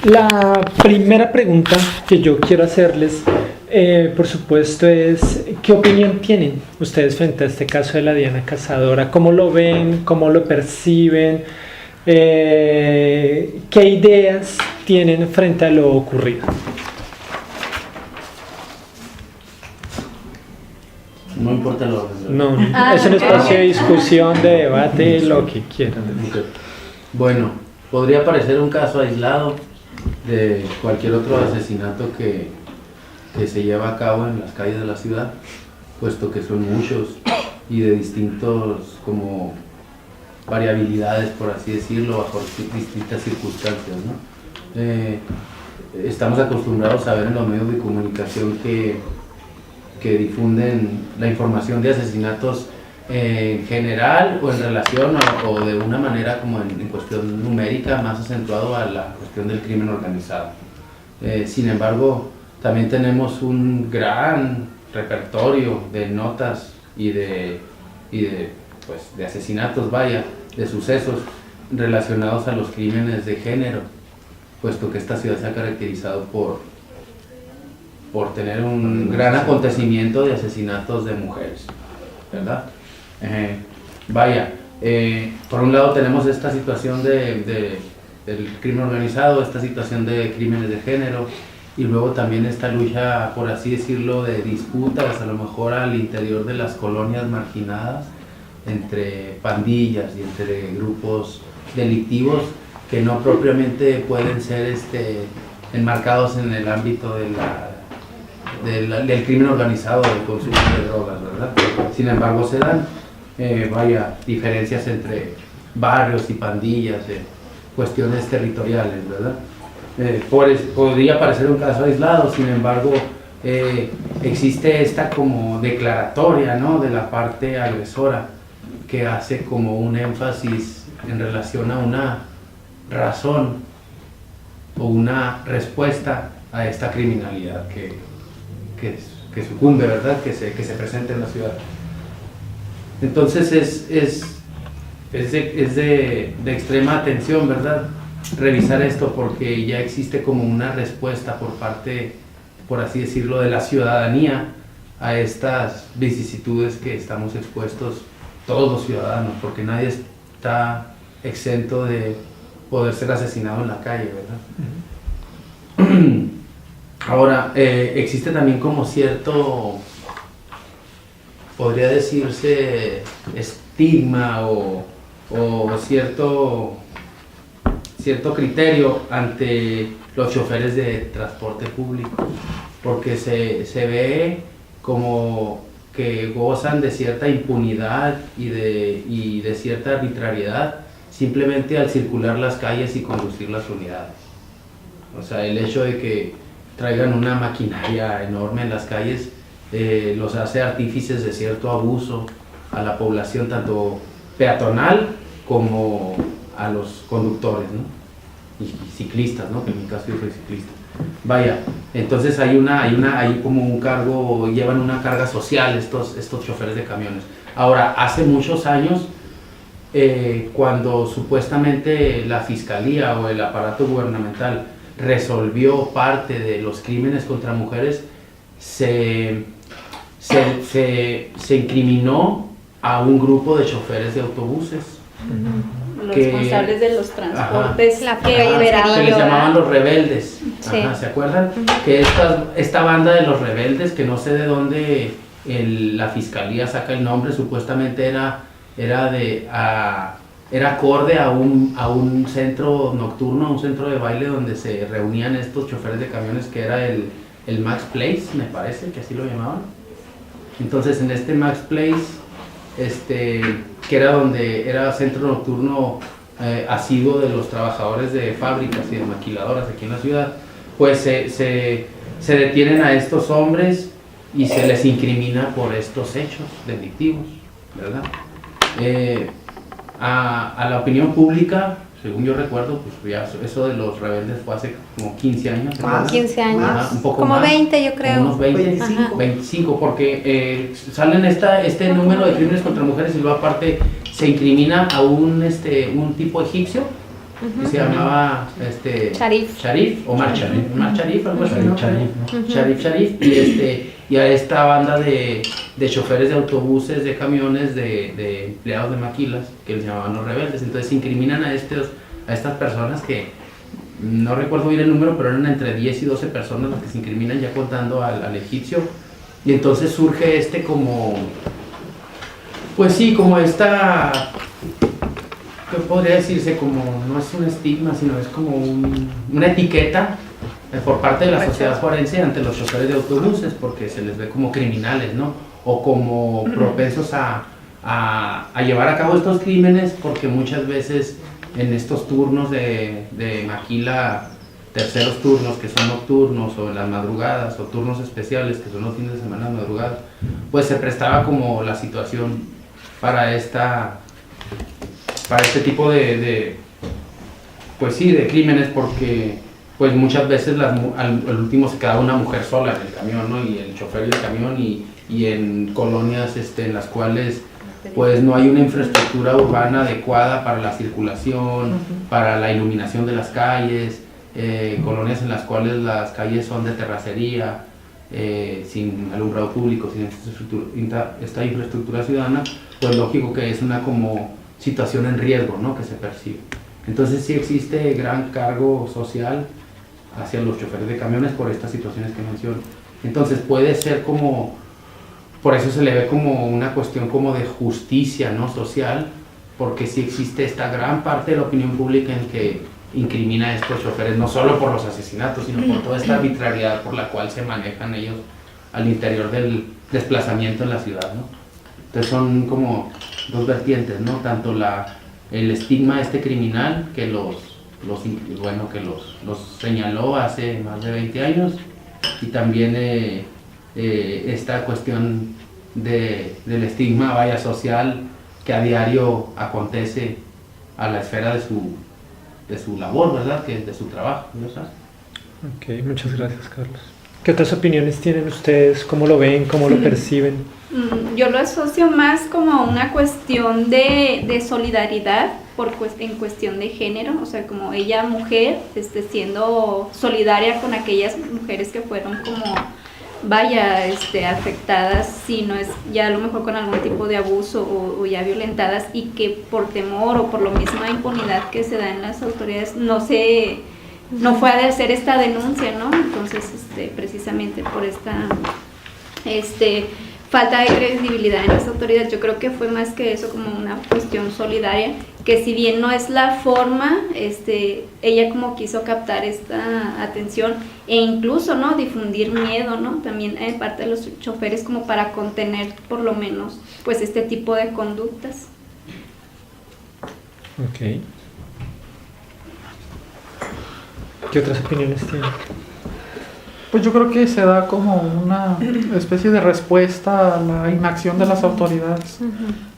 La primera pregunta que yo quiero hacerles, por supuesto, es ¿qué opinión tienen ustedes frente a este caso de la Diana Cazadora? ¿Cómo lo ven? ¿Cómo lo perciben? ¿Qué ideas tienen frente a lo ocurrido? No importa lo No, es un espacio de discusión, de debate, lo que quieran. Bueno, podría parecer un caso aislado de cualquier otro asesinato que se lleva a cabo en las calles de la ciudad, puesto que son muchos y de distintos como variabilidades, por así decirlo, bajo distintas circunstancias, ¿no? Estamos acostumbrados a ver en los medios de comunicación que difunden la información de asesinatos en general o en relación o de una manera como en cuestión numérica, más acentuado a la cuestión del crimen organizado. Sin embargo, también tenemos un gran repertorio de notas y de asesinatos, de sucesos relacionados a los crímenes de género, puesto que esta ciudad se ha caracterizado por tener un gran acontecimiento de asesinatos de mujeres, ¿verdad? Por un lado tenemos esta situación del crimen organizado, esta situación de crímenes de género, y luego también esta lucha, por así decirlo, de disputas a lo mejor al interior de las colonias marginadas entre pandillas y entre grupos delictivos que no propiamente pueden ser enmarcados en el ámbito del crimen organizado, del consumo de drogas, ¿verdad? Sin embargo, se dan diferencias entre barrios y pandillas, cuestiones territoriales, ¿verdad? Podría parecer un caso aislado, sin embargo, existe esta como declaratoria, ¿no?, de la parte agresora, que hace como un énfasis en relación a una razón o una respuesta a esta criminalidad que sucumbe, ¿verdad?, que se presenta en la ciudad. Entonces es de extrema atención, ¿verdad?, revisar esto, porque ya existe como una respuesta por parte, por así decirlo, de la ciudadanía a estas vicisitudes que estamos expuestos todos los ciudadanos, porque nadie está exento de poder ser asesinado en la calle, ¿verdad? Ahora, existe también como cierto, podría decirse, estigma o cierto criterio ante los choferes de transporte público, porque se ve como que gozan de cierta impunidad y de cierta arbitrariedad simplemente al circular las calles y conducir las unidades. O sea, el hecho de que traigan una maquinaria enorme en las calles los hace artífices de cierto abuso a la población, tanto peatonal como a los conductores, ¿no?, y ciclistas, ¿no?, que en mi caso yo soy ciclista. Entonces hay como un cargo, llevan una carga social estos choferes de camiones. Ahora, hace muchos años, cuando supuestamente la fiscalía o el aparato gubernamental resolvió parte de los crímenes contra mujeres, se incriminó a un grupo de choferes de autobuses. Los responsables de los transportes, que les llamaban los rebeldes. Sí. ¿Se acuerdan? Que esta banda de los rebeldes, que no sé de dónde la fiscalía saca el nombre, supuestamente era acorde a un centro nocturno, un centro de baile donde se reunían estos choferes de camiones, que era el Max Place, me parece que así lo llamaban. Entonces, en este Max Place, que era donde era centro nocturno asiduo de los trabajadores de fábricas y de maquiladoras aquí en la ciudad, pues se detienen a estos hombres y se les incrimina por estos hechos delictivos, ¿verdad? A la opinión pública, según yo recuerdo, pues ya eso de los rebeldes fue hace como 15 años. Más, 15 años. Ajá, un poco como más, 20, yo creo. Como unos 25, porque salen este número de crímenes contra mujeres y luego aparte se incrimina a un tipo egipcio y se llamaba Sharif, Omar Sharif, algo así, ¿no? Sharif, y a esta banda de choferes de autobuses, de camiones, de empleados de maquilas, que les llamaban los rebeldes. Entonces incriminan a estas personas que, no recuerdo bien el número, pero eran entre 10 y 12 personas las que se incriminan, ya contando al egipcio. Y entonces surge como esta, ¿qué podría decirse? Como, no es un estigma, sino es como una etiqueta por parte de la sociedad forense ante los choferes de autobuses, porque se les ve como criminales, ¿no? O como propensos a llevar a cabo estos crímenes, porque muchas veces en estos turnos de maquila, terceros turnos que son nocturnos, o en las madrugadas, o turnos especiales que son los fines de semana madrugadas, pues se prestaba como la situación para este tipo de crímenes, porque pues muchas veces al último se quedaba una mujer sola en el camión, ¿no? Y el chofer del camión, y en colonias en las cuales pues no hay una infraestructura urbana adecuada para la circulación, para la iluminación de las calles, colonias en las cuales las calles son de terracería, sin alumbrado público, sin esta infraestructura ciudadana, pues lógico que es una como situación en riesgo, ¿no? Que se percibe. Entonces sí existe gran cargo social hacia los choferes de camiones por estas situaciones que menciono. Entonces puede ser como, por eso se le ve como una cuestión como de justicia, ¿no? Social, porque sí existe esta gran parte de la opinión pública en que incrimina a estos choferes, no solo por los asesinatos, sino por toda esta arbitrariedad por la cual se manejan ellos al interior del desplazamiento en la ciudad, ¿no? Entonces son como dos vertientes, ¿no? Tanto el estigma criminal que los señaló hace más de 20 años, y también esta cuestión del estigma social que a diario acontece a la esfera de su labor, ¿verdad? Que es de su trabajo, ¿no sabes? Ok, muchas gracias, Carlos. ¿Qué otras opiniones tienen ustedes? ¿Cómo lo ven? ¿Cómo lo perciben? Yo lo asocio más como una cuestión de solidaridad en cuestión de género, o sea, como ella mujer, siendo solidaria con aquellas mujeres que fueron como, afectadas, si no es ya a lo mejor con algún tipo de abuso o ya violentadas, y que por temor o por la misma impunidad que se da en las autoridades no fue a hacer esta denuncia, ¿no? Entonces, precisamente por esta falta de credibilidad en las autoridades, yo creo que fue más que eso, como una cuestión solidaria, que si bien no es la forma, ella como quiso captar esta atención e incluso, ¿no?, difundir miedo, ¿no?, también de parte de los choferes, como para contener por lo menos pues este tipo de conductas. Ok. ¿Qué otras opiniones tienen? Pues yo creo que se da como una especie de respuesta a la inacción de las autoridades,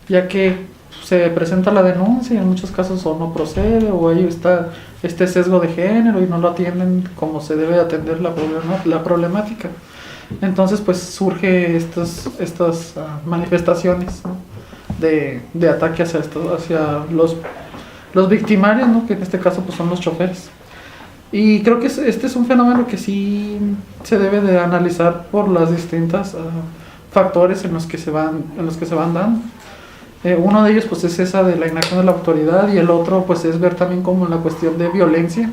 ya que se presenta la denuncia y en muchos casos o no procede, o ahí está este sesgo de género y no lo atienden como se debe atender la problemática. Entonces pues surge estas manifestaciones, ¿no?, de ataque hacia los victimarios, ¿no?, que en este caso pues son los choferes. Y creo que este es un fenómeno que sí se debe de analizar por las distintas factores en los que se van dando. Uno de ellos pues es esa de la inacción de la autoridad, y el otro pues es ver también como la cuestión de violencia,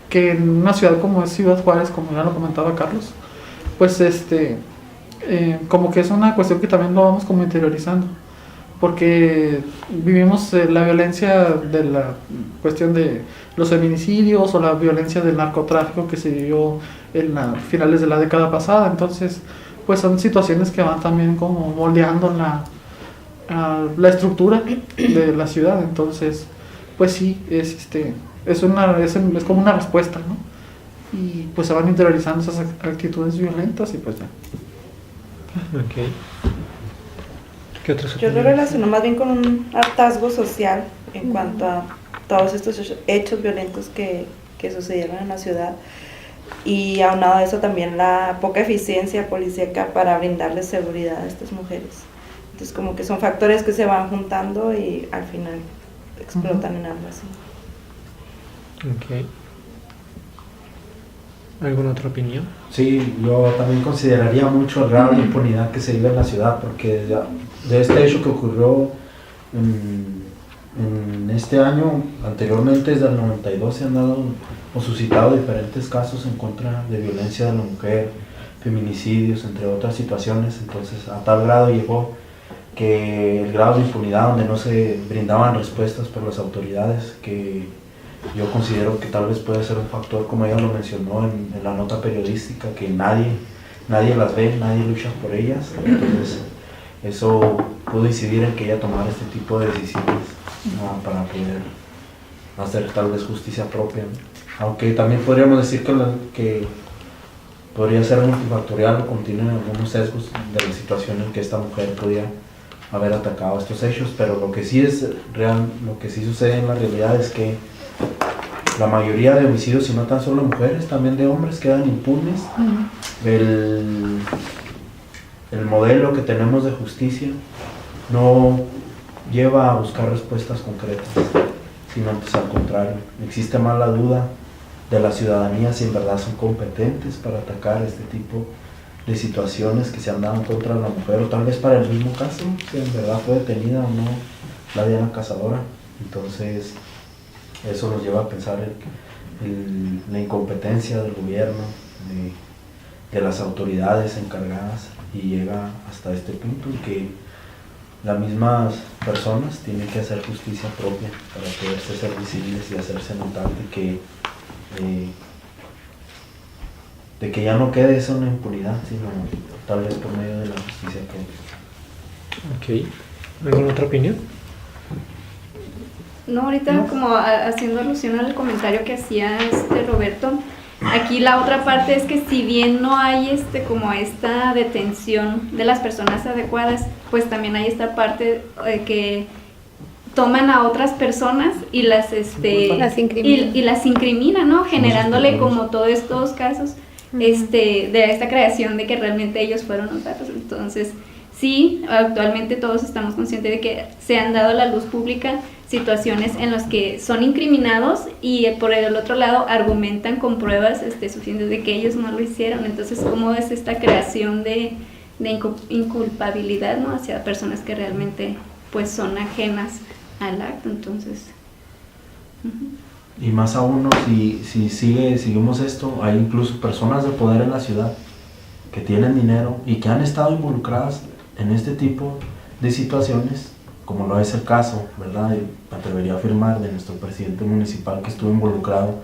que en una ciudad como es Ciudad Juárez, como ya lo comentaba Carlos, pues como que es una cuestión que también lo vamos como interiorizando, porque vivimos la violencia de la cuestión de los feminicidios o la violencia del narcotráfico que se vivió en finales de la década pasada. Entonces pues son situaciones que van también como moldeando la estructura de la ciudad. Entonces pues sí, es como una respuesta, ¿no? Y pues se van interiorizando esas actitudes violentas y pues ya. Ok. Yo lo relaciono más bien con un hartazgo social en cuanto a todos estos hechos violentos que sucedieron en la ciudad, y aunado a eso también la poca eficiencia policíaca para brindarles seguridad a estas mujeres. Entonces como que son factores que se van juntando y al final explotan en algo así. Ok. ¿Alguna otra opinión? Sí, yo también consideraría mucho el grado de impunidad que se vive en la ciudad, porque de este hecho que ocurrió en este año, anteriormente desde el 92 se han dado o suscitado diferentes casos en contra de violencia de la mujer, feminicidios, entre otras situaciones. Entonces a tal grado llegó que el grado de impunidad, donde no se brindaban respuestas por las autoridades, que yo considero que tal vez puede ser un factor, como ella lo mencionó en la nota periodística, que nadie las ve, nadie lucha por ellas. Entonces eso pudo incidir en que ella tomara este tipo de decisiones, ¿no?, para poder hacer tal vez justicia propia, ¿no? Aunque también podríamos decir que podría ser multifactorial o contiene algunos sesgos de la situación en que esta mujer podía haber atacado estos hechos, pero lo que sí es real, lo que sí sucede en la realidad es que la mayoría de homicidios, y no tan solo mujeres, también de hombres, quedan impunes. El modelo que tenemos de justicia no lleva a buscar respuestas concretas, sino antes al contrario. Existe más la duda de la ciudadanía si en verdad son competentes para atacar este tipo de situaciones que se han dado en contra de la mujer, o tal vez para el mismo caso, si en verdad fue detenida o no la Diana Cazadora. Entonces eso nos lleva a pensar en la incompetencia del gobierno, de las autoridades encargadas, y llega hasta este punto en que las mismas personas tienen que hacer justicia propia para poderse ser visibles y hacerse notar de que ya no quede eso en la impunidad, sino tal vez por medio de la justicia propia. Ok. ¿Alguna otra opinión? No, ahorita como haciendo alusión al comentario que hacía Roberto, aquí la otra parte es que si bien no hay como esta detención de las personas adecuadas, pues también hay esta parte que toman a otras personas y las incriminan. y las incriminan, ¿no? Generándole como todos estos casos de esta creación de que realmente ellos fueron los datos. Entonces, sí, actualmente todos estamos conscientes de que se han dado a la luz pública situaciones en las que son incriminados y por el otro lado argumentan con pruebas suficientes de que ellos no lo hicieron. Entonces, ¿cómo es esta creación de inculpabilidad, ¿no?, hacia personas que realmente pues son ajenas al acto? Entonces, Y más aún, ¿no?, si seguimos esto, hay incluso personas de poder en la ciudad que tienen dinero y que han estado involucradas en este tipo de situaciones, como lo es el caso, ¿verdad?, y me atrevería a afirmar, de nuestro presidente municipal, que estuvo involucrado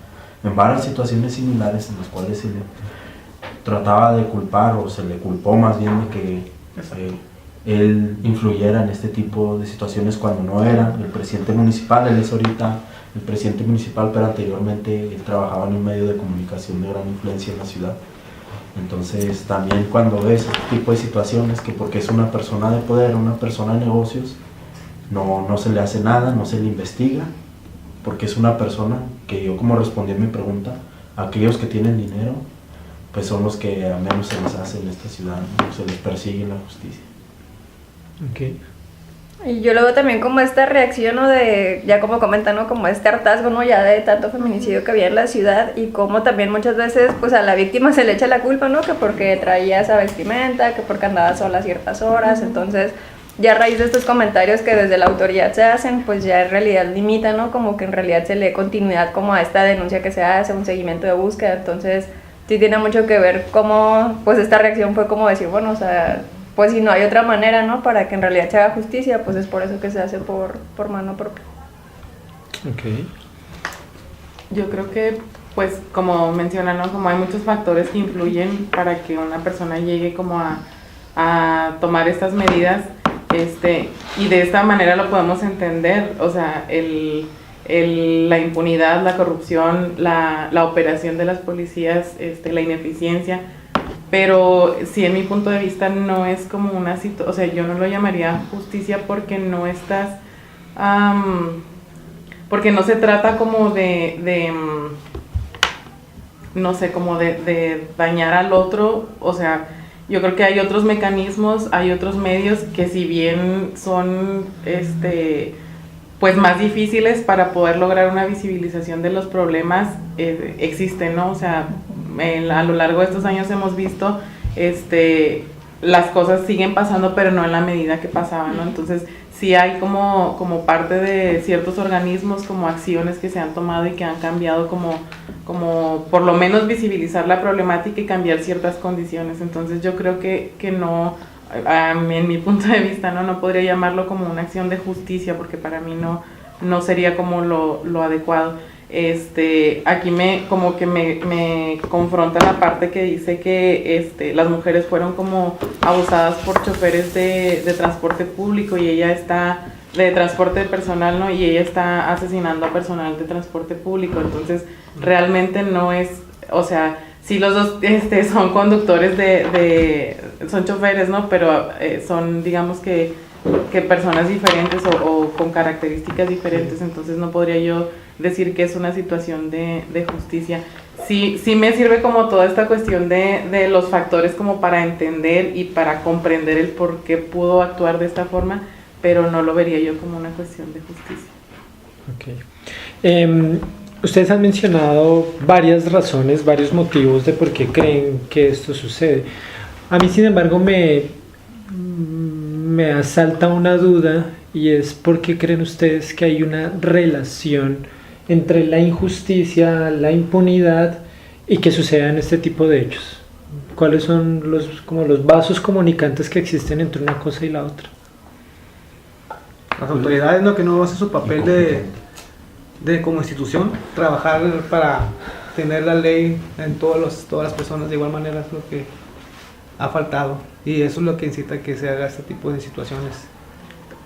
en varias situaciones similares en las cuales se le trataba de culpar, o se le culpó más bien de que él influyera en este tipo de situaciones cuando no era el presidente municipal. Él es ahorita el presidente municipal, pero anteriormente él trabajaba en un medio de comunicación de gran influencia en la ciudad. Entonces también cuando ves este tipo de situaciones, que porque es una persona de poder, una persona de negocios, no se le hace nada, no se le investiga, porque es una persona que, yo como respondí a mi pregunta, aquellos que tienen dinero, pues son los que a menos se les hace en esta ciudad, ¿no?, se les persigue en la justicia. Ok. Y yo luego también como esta reacción, ¿no?, de, ya como comentan, ¿no?, como este hartazgo, ¿no?, ya de tanto feminicidio que había en la ciudad, y como también muchas veces pues a la víctima se le echa la culpa, ¿no?, que porque traía esa vestimenta, que porque andaba sola a ciertas horas. Entonces ya a raíz de estos comentarios que desde la autoridad se hacen, pues ya en realidad limitan, ¿no?, como que en realidad se le dé continuidad como a esta denuncia que se hace, un seguimiento de búsqueda. Entonces sí tiene mucho que ver cómo pues esta reacción fue como decir, bueno, o sea, pues si no hay otra manera, ¿no?, para que en realidad se haga justicia, pues es por eso que se hace por mano propia. Ok. Yo creo que, pues, como mencionan, ¿no?, como hay muchos factores que influyen para que una persona llegue como a tomar estas medidas, y de esta manera lo podemos entender, o sea, la impunidad, la corrupción, la operación de las policías, la ineficiencia. Pero sí, en mi punto de vista no es como una situación, o sea, yo no lo llamaría justicia porque no estás, porque no se trata como no sé, como de dañar al otro. O sea, yo creo que hay otros mecanismos, hay otros medios que si bien son, pues más difíciles para poder lograr una visibilización de los problemas existen, ¿no? O sea, a lo largo de estos años hemos visto las cosas siguen pasando, pero no en la medida que pasaban, ¿no? Entonces, sí hay como parte de ciertos organismos, como acciones que se han tomado y que han cambiado como por lo menos visibilizar la problemática y cambiar ciertas condiciones. Entonces, yo creo que no, en mi punto de vista, no podría llamarlo como una acción de justicia, porque para mí no sería como lo adecuado. Aquí me confronta la parte que dice que las mujeres fueron como abusadas por choferes de transporte público y ella está de transporte personal, ¿no? Y ella está asesinando a personal de transporte público. Entonces realmente no es, o sea, sí los dos son conductores son choferes, ¿no? Pero son, digamos que personas diferentes o con características diferentes. Entonces no podría yo decir que es una situación de justicia. Sí me sirve como toda esta cuestión de los factores como para entender y para comprender el por qué pudo actuar de esta forma, pero no lo vería yo como una cuestión de justicia. Okay. Ustedes han mencionado varias razones, varios motivos de por qué creen que esto sucede. A mí, sin embargo, me asalta una duda, y es por qué creen ustedes que hay una relación entre la injusticia, la impunidad y que sucedan este tipo de hechos. ¿Cuáles son los vasos comunicantes que existen entre una cosa y la otra? Las autoridades, ¿no? Que no hacen su papel de como institución, trabajar para tener la ley en todas las personas de igual manera, es lo que ha faltado, y eso es lo que incita a que se haga este tipo de situaciones.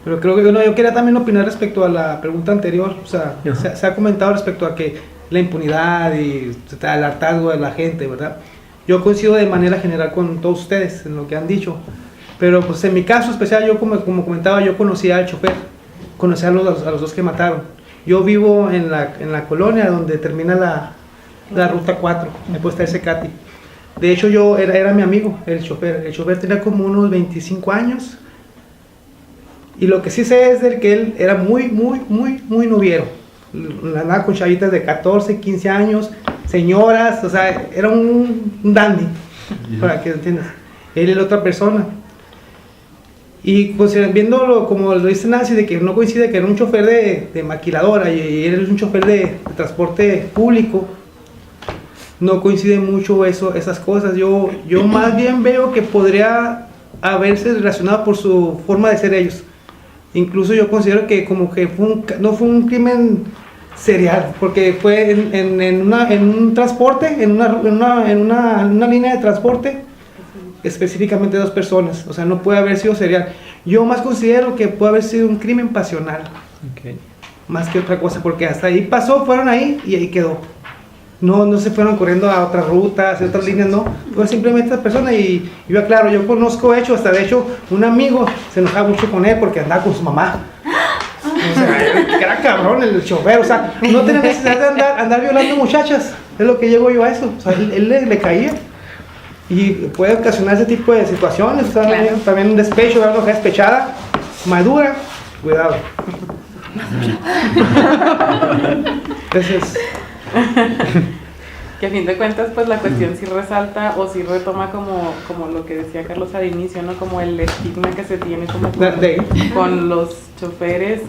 Pero creo que yo quería también opinar respecto a la pregunta anterior. O sea, se ha comentado respecto a que la impunidad y el hartazgo de la gente, ¿verdad? Yo coincido de manera general con todos ustedes en lo que han dicho, pero pues en mi caso especial, yo como comentaba, yo conocía al chofer, conocía a los dos que mataron. Yo vivo en la colonia donde termina la ruta 4, después está ese Cati. De hecho, yo era mi amigo, el chofer. El chofer tenía como unos 25 años. Y lo que sí sé es que él era muy noviero. Andaba con chavitas de 14, 15 años, señoras, o sea, era un dandy, para que entiendas. Él es la otra persona. Y pues viéndolo como lo dice Nancy, de que no coincide que era un chofer de maquiladora y él es un chofer de transporte público, no coincide mucho esas cosas. Yo más bien veo que podría haberse relacionado por su forma de ser ellos. Incluso yo considero que como que no fue un crimen serial, porque fue en un transporte, en una línea de transporte, específicamente 2 personas. O sea, no puede haber sido serial. Yo más considero que puede haber sido un crimen pasional, más que otra cosa, porque hasta ahí pasó, fueron ahí y ahí quedó. No se fueron corriendo a otras rutas, a otras líneas, no. Fue simplemente esta persona y yo aclaro, yo conozco hechos, hasta de hecho un amigo se enojaba mucho con él porque andaba con su mamá. O sea, era cabrón el chofer, o sea, no tenía necesidad de andar violando muchachas, es lo que llego yo a eso. O sea, él le caía y puede ocasionar ese tipo de situaciones. O sea, claro. También un despecho, una mujer despechada, madura, cuidado. Entonces... que a fin de cuentas pues la cuestión sí resalta o sí retoma como lo que decía Carlos al inicio, ¿no? Como el estigma que se tiene como con los choferes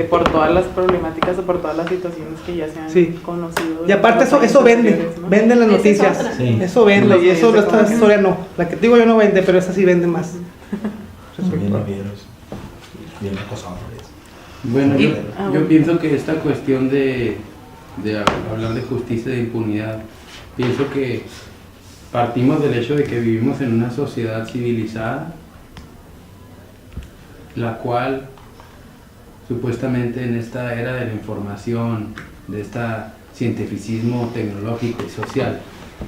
por todas las problemáticas o por todas las situaciones que ya se han conocido. Y aparte eso vende, ¿no? Venden las noticias, eso vende, y eso esta historia no, la que digo yo no vende, pero esa sí vende más. Bien acosadores. Bueno, yo pienso que esta cuestión de hablar de justicia y de impunidad, pienso que partimos del hecho de que vivimos en una sociedad civilizada, la cual supuestamente en esta era de la información, de este cientificismo tecnológico y social,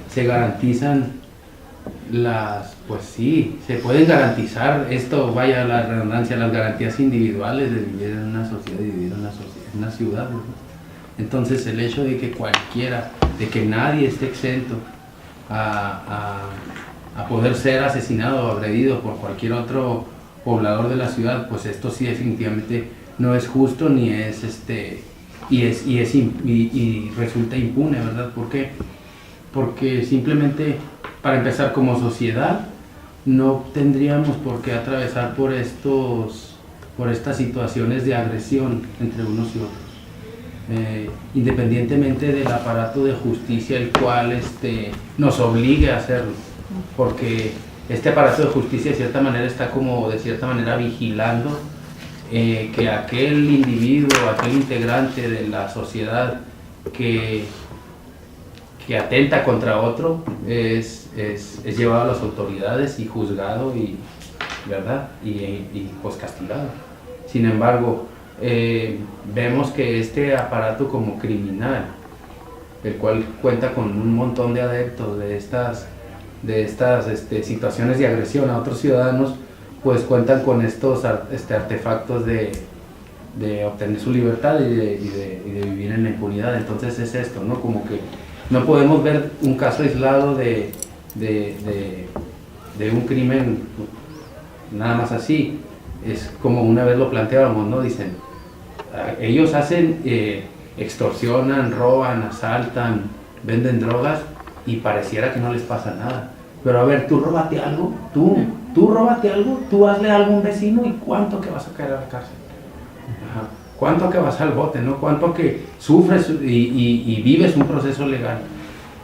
se garantizan pues sí, se pueden garantizar esto, vaya la redundancia, las garantías individuales de vivir en una sociedad y vivir en una ciudad, ¿no? Entonces el hecho de que cualquiera, de que nadie esté exento a poder ser asesinado o agredido por cualquier otro poblador de la ciudad, pues esto sí definitivamente no es justo ni es y resulta impune, ¿verdad? ¿Por qué? Porque simplemente, para empezar, como sociedad no tendríamos por qué atravesar por estas situaciones de agresión entre unos y otros, independientemente del aparato de justicia el cual nos obligue a hacerlo, porque este aparato de justicia de cierta manera está como de cierta manera vigilando que aquel individuo, aquel integrante de la sociedad que atenta contra otro es llevado a las autoridades y juzgado y, ¿verdad? y pues castigado. Sin embargo, vemos que este aparato como criminal, el cual cuenta con un montón de adeptos de estas situaciones de agresión a otros ciudadanos, pues cuentan con estos artefactos de obtener su libertad y de vivir en la impunidad. Entonces es esto, ¿no? Como que no podemos ver un caso aislado de un crimen nada más así. Es como una vez lo planteábamos, ¿no? Dicen, ellos hacen, extorsionan, roban, asaltan, venden drogas y pareciera que no les pasa nada. Pero a ver, tú róbate algo, tú róbate algo, tú hazle algo a un vecino y cuánto que vas a caer a la cárcel. Ajá. Cuánto que vas al bote, ¿no? Cuánto que sufres y vives un proceso legal.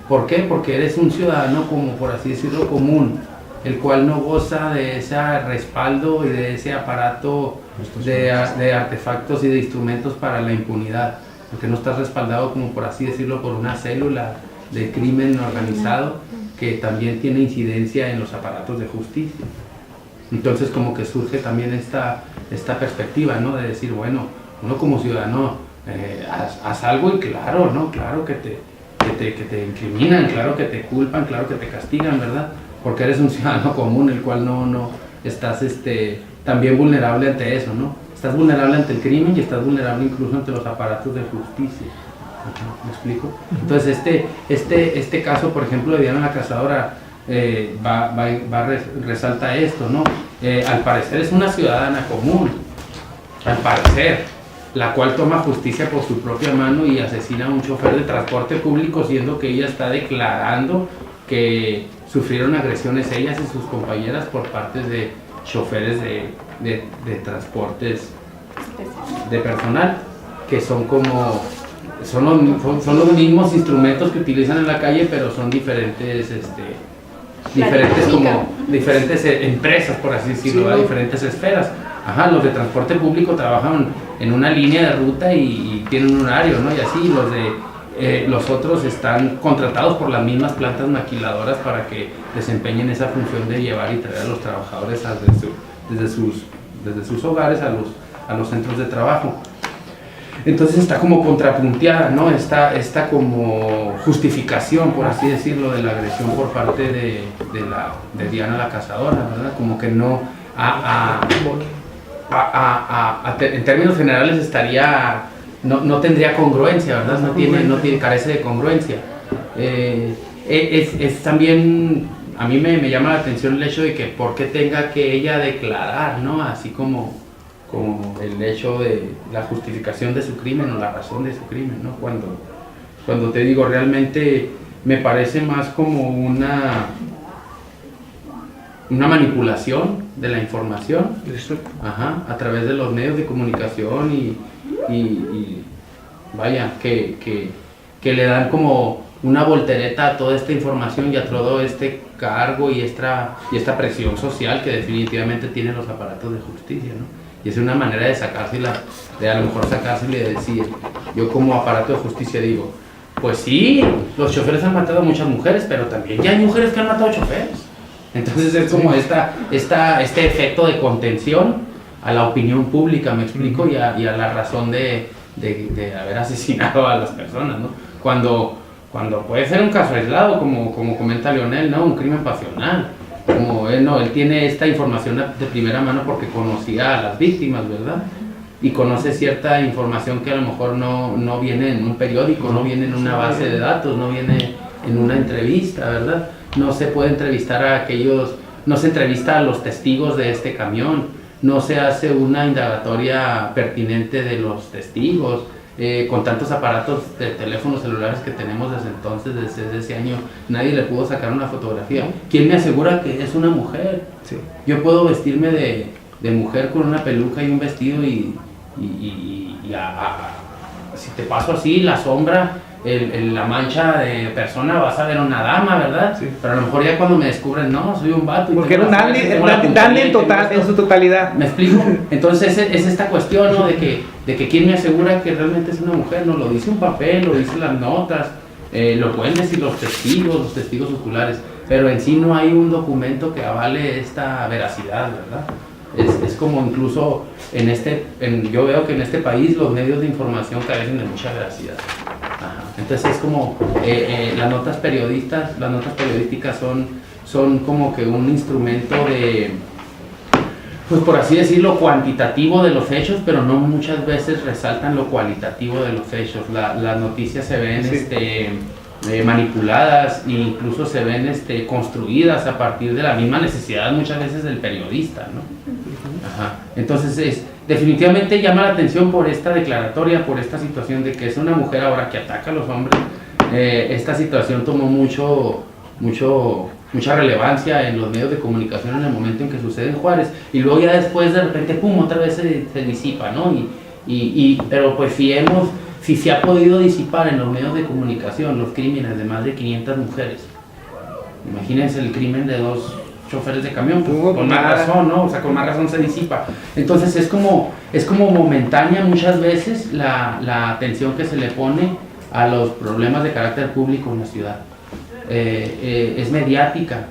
¿Por qué? Porque eres un ciudadano, como por así decirlo, común, el cual no goza de ese respaldo y de ese aparato de artefactos y de instrumentos para la impunidad, porque no estás respaldado, como por así decirlo, por una célula de crimen organizado que también tiene incidencia en los aparatos de justicia. Entonces como que surge también esta perspectiva, ¿no? De decir, bueno, uno como ciudadano haz algo y claro, ¿no? Claro que te incriminan, claro que te culpan, claro que te castigan, ¿verdad? Porque eres un ciudadano común, el cual no estás también vulnerable ante eso, ¿no? Estás vulnerable ante el crimen y estás vulnerable incluso ante los aparatos de justicia. ¿Me explico? Entonces este caso, por ejemplo, de Diana la Cazadora resalta esto, ¿no? Al parecer es una ciudadana común, al parecer, la cual toma justicia por su propia mano y asesina a un chofer de transporte público, siendo que ella está declarando que sufrieron agresiones ellas y sus compañeras por parte de choferes de transportes de personal, que son los mismos instrumentos que utilizan en la calle, pero son diferentes empresas, por así decirlo, sí, diferentes esferas. Ajá, los de transporte público trabajan en una línea de ruta y tienen un horario, ¿no? Y así los otros están contratados por las mismas plantas maquiladoras para que desempeñen esa función de llevar y traer a los trabajadores desde sus hogares a los centros de trabajo. Entonces está como contrapunteada, ¿no? Esta como justificación, por así decirlo, de la agresión por parte de Diana la Cazadora, ¿verdad? Como que no, en términos generales no tendría congruencia, ¿verdad? Carece de congruencia. Es también, a mí me llama la atención el hecho de que por qué tenga que ella declarar, ¿no? Así como el hecho de la justificación de su crimen o la razón de su crimen, ¿no? Cuando te digo, realmente me parece más como una manipulación de la información, ajá, a través de los medios de comunicación y vaya, que le dan como una voltereta a toda esta información y a todo este cargo y esta presión social que definitivamente tienen los aparatos de justicia, ¿no? Y es una manera de sacársela, de a lo mejor sacársela y de decir, yo como aparato de justicia digo, pues sí, los choferes han matado a muchas mujeres, pero también ya hay mujeres que han matado choferes. Entonces es como este efecto de contención a la opinión pública, me explico, y a la razón de haber asesinado a las personas, ¿no? Cuando puede ser un caso aislado, como comenta Leonel, ¿no? Un crimen pasional. Como él tiene esta información de primera mano porque conocía a las víctimas, ¿verdad? Y conoce cierta información que a lo mejor no viene en un periódico, no viene en una base de datos, no viene en una entrevista, ¿verdad? No se puede entrevistar no se entrevista a los testigos de este camión, no se hace una indagatoria pertinente de los testigos. Con tantos aparatos de teléfonos celulares que tenemos desde entonces, desde ese año, nadie le pudo sacar una fotografía. ¿Quién me asegura que es una mujer? Sí. Yo puedo vestirme de mujer con una peluca y un vestido y si te paso así, la sombra, la mancha de persona, vas a ver una dama, ¿verdad? Sí. Pero a lo mejor ya cuando me descubren, no, soy un vato. Porque era un dandy en su totalidad. ¿Me explico? Entonces es esta cuestión, ¿no? de que quién me asegura que realmente es una mujer, ¿no? Lo dice un papel, lo dicen las notas, lo pueden decir los testigos oculares, pero en sí no hay un documento que avale esta veracidad, ¿verdad? Es como incluso yo veo que en este país los medios de información carecen de mucha veracidad. Ajá. Entonces es como las notas periodísticas son como que un instrumento de, pues por así decirlo, cuantitativo de los hechos, pero no muchas veces resaltan lo cualitativo de los hechos. Las noticias se ven manipuladas e incluso se ven construidas a partir de la misma necesidad muchas veces del periodista, ¿no? Ajá. Entonces definitivamente llama la atención por esta declaratoria, por esta situación de que es una mujer ahora que ataca a los hombres. Esta situación tomó mucha relevancia en los medios de comunicación en el momento en que sucede en Juárez, y luego ya después de repente pum, otra vez se disipa, ¿no? Pero pues si se ha podido disipar en los medios de comunicación los crímenes de más de 500 mujeres, imagínense el crimen de 2 choferes de camión, pues, con más razón, ¿no? O sea, con más razón se disipa. Entonces es como momentánea muchas veces la atención que se le pone a los problemas de carácter público en la ciudad. Es mediática.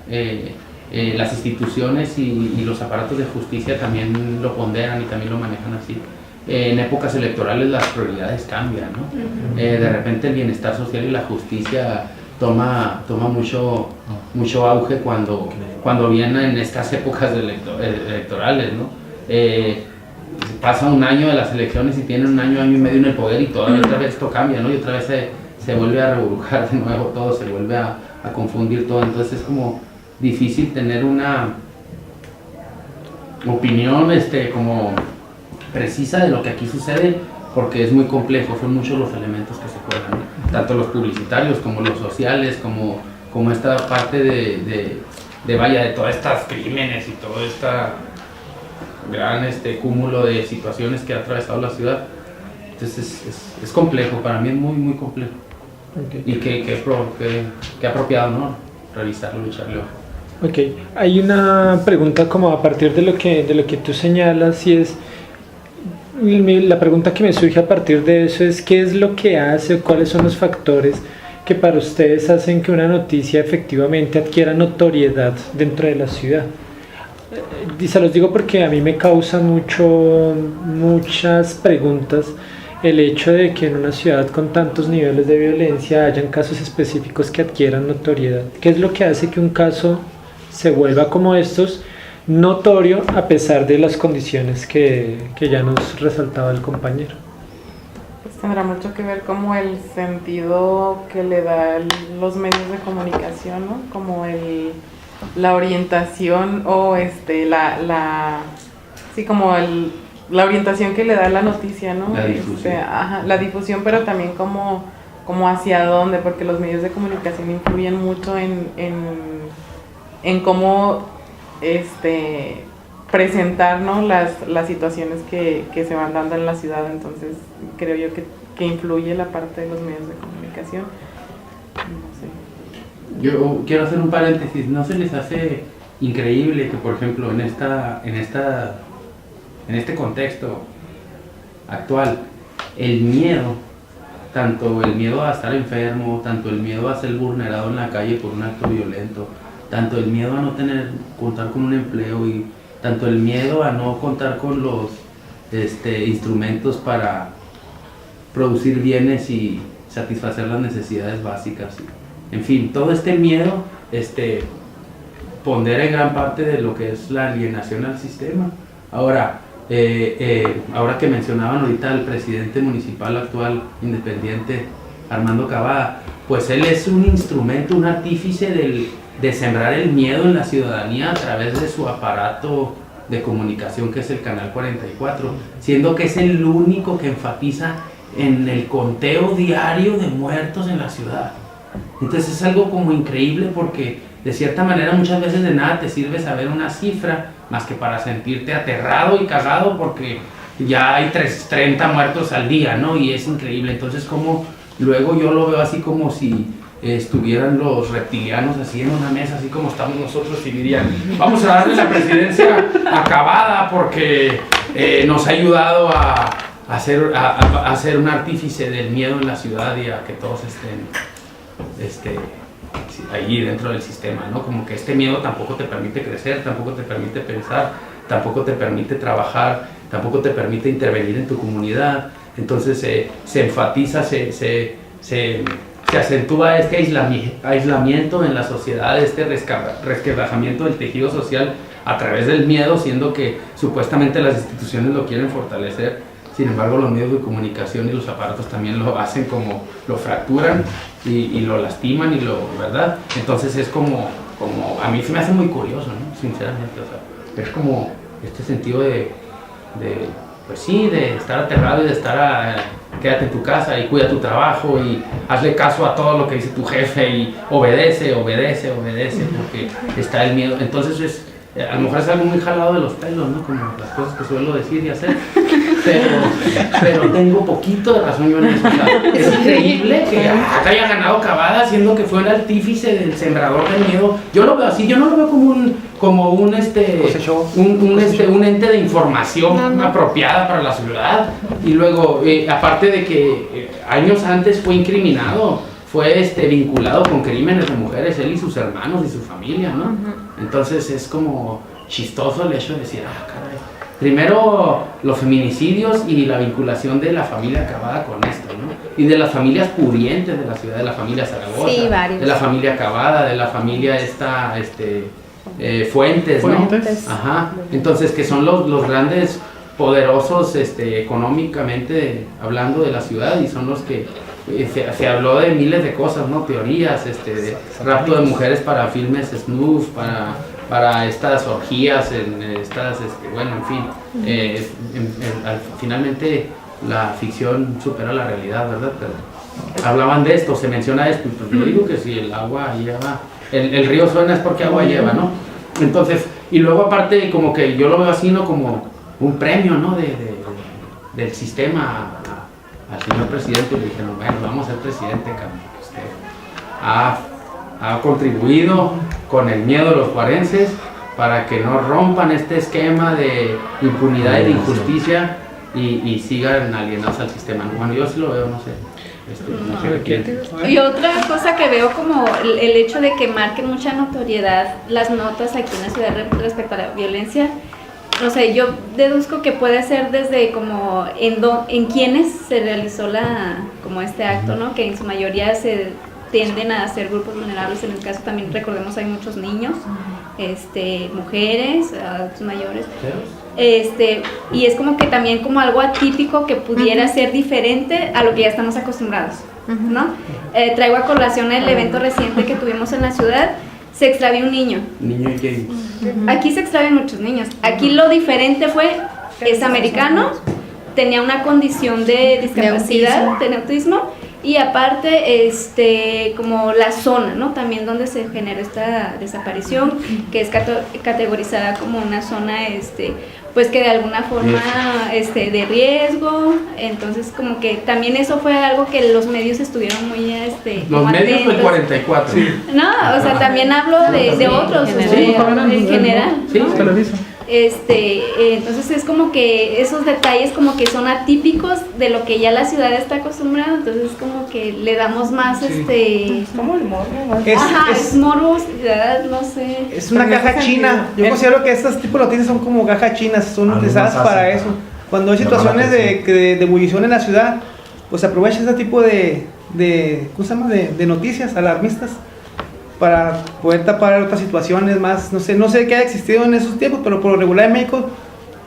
Las instituciones y los aparatos de justicia también lo ponderan y también lo manejan así. En épocas electorales las prioridades cambian, ¿no? De repente el bienestar social y la justicia toma mucho auge cuando vienen en estas épocas electorales, ¿no? Pasa un año de las elecciones y tienen un año y medio en el poder y otra vez esto cambia, ¿no? Y otra vez se vuelve a reburujar de nuevo todo, se vuelve a confundir todo. Entonces es como difícil tener una opinión como precisa de lo que aquí sucede, porque es muy complejo, son muchos los elementos que se juegan, ¿no? Tanto los publicitarios como los sociales, como esta parte de todas estas crímenes y todo este gran cúmulo de situaciones que ha atravesado la ciudad. Entonces es complejo, para mí es muy, muy complejo. Okay. Y que apropiado, ¿no? Revisarlo, echarle ojo. Ok, hay una pregunta como a partir de lo que tú señalas, y es la pregunta que me surge a partir de eso es ¿qué es lo que hace o cuáles son los factores que para ustedes hacen que una noticia efectivamente adquiera notoriedad dentro de la ciudad? Y se los digo porque a mí me causa muchas preguntas el hecho de que en una ciudad con tantos niveles de violencia hayan casos específicos que adquieran notoriedad. ¿Qué es lo que hace que un caso se vuelva como estos notorio a pesar de las condiciones que ya nos resaltaba el compañero? Pues tendrá mucho que ver como el sentido que le da los medios de comunicación, ¿no? Como la orientación o la orientación que le da la noticia, ¿no? La difusión. La difusión, pero también como hacia dónde, porque los medios de comunicación influyen mucho en cómo presentar, ¿no? las situaciones que se van dando en la ciudad. Entonces creo yo que influye la parte de los medios de comunicación. No sé. Yo quiero hacer un paréntesis. ¿No se les hace increíble que, por ejemplo, en este contexto actual, el miedo, tanto el miedo a estar enfermo, tanto el miedo a ser vulnerado en la calle por un acto violento, tanto el miedo a no contar con un empleo, y tanto el miedo a no contar con los instrumentos para producir bienes y satisfacer las necesidades básicas? En fin, todo este miedo pondera en gran parte de lo que es la alienación al sistema. Ahora que mencionaban ahorita al presidente municipal actual independiente, Armando Cavada, pues él es un instrumento, un artífice de sembrar el miedo en la ciudadanía a través de su aparato de comunicación que es el Canal 44, siendo que es el único que enfatiza en el conteo diario de muertos en la ciudad. Entonces es algo como increíble porque de cierta manera muchas veces de nada te sirve saber una cifra más que para sentirte aterrado y cagado porque ya hay 30 muertos al día, ¿no? Y es increíble. Entonces como luego yo lo veo así como si estuvieran los reptilianos así en una mesa, así como estamos nosotros, y dirían, vamos a darle la presidencia acabada porque nos ha ayudado a ser un artífice del miedo en la ciudad y a que todos estén ahí dentro del sistema, ¿no? Como que este miedo tampoco te permite crecer, tampoco te permite pensar, tampoco te permite trabajar, tampoco te permite intervenir en tu comunidad. Entonces se enfatiza, se acentúa este aislamiento en la sociedad, este resquebrajamiento del tejido social a través del miedo, siendo que supuestamente las instituciones lo quieren fortalecer. Sin embargo, los medios de comunicación y los aparatos también lo hacen como lo fracturan y lo lastiman ¿verdad? Entonces es como a mí se me hace muy curioso, ¿no? Sinceramente, o sea, es como este sentido pues sí, de estar aterrado y de estar quédate en tu casa y cuida tu trabajo y hazle caso a todo lo que dice tu jefe y obedece, porque está el miedo. Entonces a lo mejor es algo muy jalado de los pelos, ¿no? Como las cosas que suelo decir y hacer, pero tengo poquito de razón yo en eso. O sea, es increíble que haya ganado Cavada siendo que fue el artífice del sembrador del miedo. Yo lo veo así, yo no lo veo como un ente de información apropiada para la ciudad. Y luego, aparte de que años antes fue incriminado, fue vinculado con crímenes de mujeres, él y sus hermanos y su familia, ¿no? Entonces es como chistoso el hecho de decir, caray. Primero los feminicidios y la vinculación de la familia Cavada con esto, ¿no? Y de las familias pudientes de la ciudad, de la familia Zaragoza, sí, de la familia Cavada, de la familia Fuentes, ¿no? Ajá. Entonces que son los grandes poderosos económicamente hablando de la ciudad y son los que se habló de miles de cosas, ¿no? Teorías, de rapto de mujeres para filmes snuff, para estas orgías, bueno, en fin, finalmente la ficción supera la realidad, ¿verdad? Pero hablaban de esto, se menciona esto, pues yo digo que si el agua lleva, el río suena es porque agua lleva, ¿no? Entonces, y luego aparte como que yo lo veo así, ¿no? Como un premio, ¿no? Del sistema al señor presidente, le dijeron, bueno, vamos a ser presidente, cabrón, que usted ha contribuido con el miedo de los juarenses para que no rompan este esquema de impunidad y de injusticia y sigan alienados al sistema. Bueno, yo sí lo veo, no sé. Y otra cosa que veo como el hecho de que marquen mucha notoriedad las notas aquí en la ciudad respecto a la violencia. No sé, yo deduzco que puede ser desde como en quienes se realizó como este acto, ¿no? Que en su mayoría se tienden a ser grupos vulnerables. En el caso también recordemos hay muchos niños, mujeres, adultos mayores. Y es como que también como algo atípico que pudiera ser diferente a lo que ya estamos acostumbrados, ¿no? Traigo a colación el evento reciente que tuvimos en la ciudad. Se extravió un niño. Niño y gay. Aquí se extravían muchos niños. Aquí lo diferente es americano, tenía una condición de discapacidad, de autismo, y aparte como la zona, ¿no? También donde se genera esta desaparición, que es categorizada como una zona pues que de alguna forma de riesgo. Entonces como que también eso fue algo que los medios estuvieron muy los medios del 44. Sí. No, o sea, también hablo de otros, en general, sí, ¿no? Televisa. Entonces es como que esos detalles como que son atípicos de lo que ya la ciudad está acostumbrada, entonces como que le damos más como el morbo, es morbosidad, no sé. Es una caja china. Yo considero que estas tipos de noticias son como cajas chinas, son utilizadas para eso. Cuando hay situaciones de ebullición en la ciudad, pues se aprovecha este tipo de ¿cómo se llama? De noticias alarmistas para poder tapar otras situaciones más, no sé qué haya existido en esos tiempos, pero por lo regular en México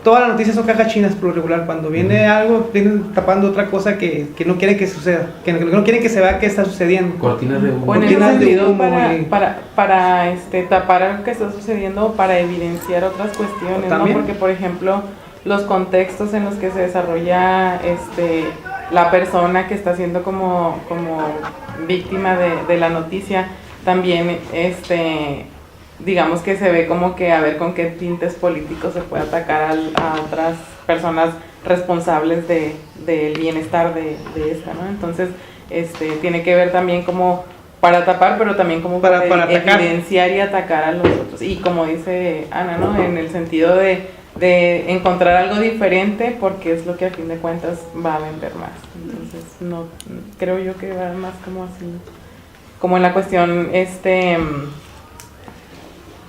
todas las noticias son cajas chinas por lo regular. Cuando viene algo, vienen tapando otra cosa que no quieren que suceda, que no quieren que se vea qué está sucediendo. Cortinas de humo. O en ese Cortinas de sentido, humo para tapar algo que está sucediendo o para evidenciar otras cuestiones, ¿no? También. Porque, por ejemplo, los contextos en los que se desarrolla la persona que está siendo como víctima de la noticia, también digamos que se ve como que a ver con qué tintes políticos se puede atacar a otras personas responsables del bienestar de esta, ¿no? Entonces, tiene que ver también como para tapar, pero también como para atacar. evidenciar y atacar a los otros. Y como dice Ana, ¿no? En el sentido de encontrar algo diferente, porque es lo que a fin de cuentas va a vender más. Entonces, no creo yo que va más como así, como en la cuestión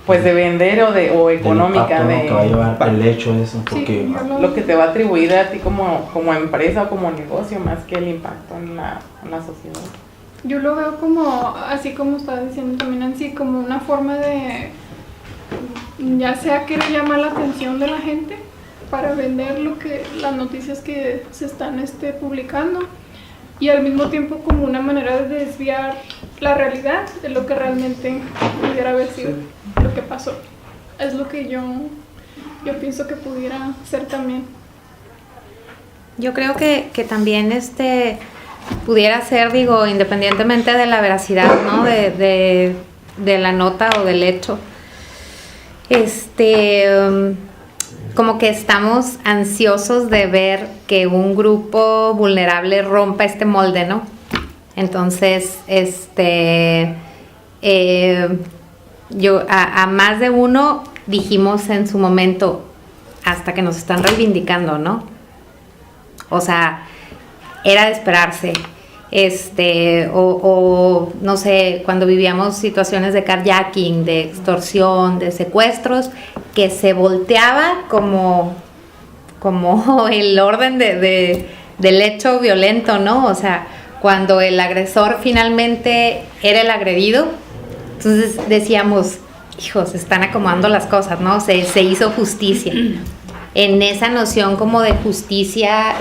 pues de vender o económica, del impacto, ¿no? que va a llevar el hecho de eso, porque lo que te va a atribuir a ti como empresa o como negocio, más que el impacto en la sociedad. Yo lo veo como, así como estaba diciendo también Nancy, como una forma de, ya sea querer llamar la atención de la gente para vender las noticias que se están publicando, y al mismo tiempo como una manera de desviar la realidad de lo que realmente pudiera haber sido lo que pasó. Es lo que yo pienso que pudiera ser también. Yo creo que también pudiera ser, digo, independientemente de la veracidad, ¿no? de la nota o del hecho, como que estamos ansiosos de ver que un grupo vulnerable rompa este molde, ¿no? Entonces, yo a más de uno dijimos en su momento, hasta que nos están reivindicando, ¿no? O sea, era de esperarse. O no sé, cuando vivíamos situaciones de carjacking, de extorsión, de secuestros, que se volteaba como el orden del hecho violento, ¿no? O sea, cuando el agresor finalmente era el agredido, entonces decíamos, hijos, se están acomodando las cosas, ¿no? Se hizo justicia. En esa noción como de justicia,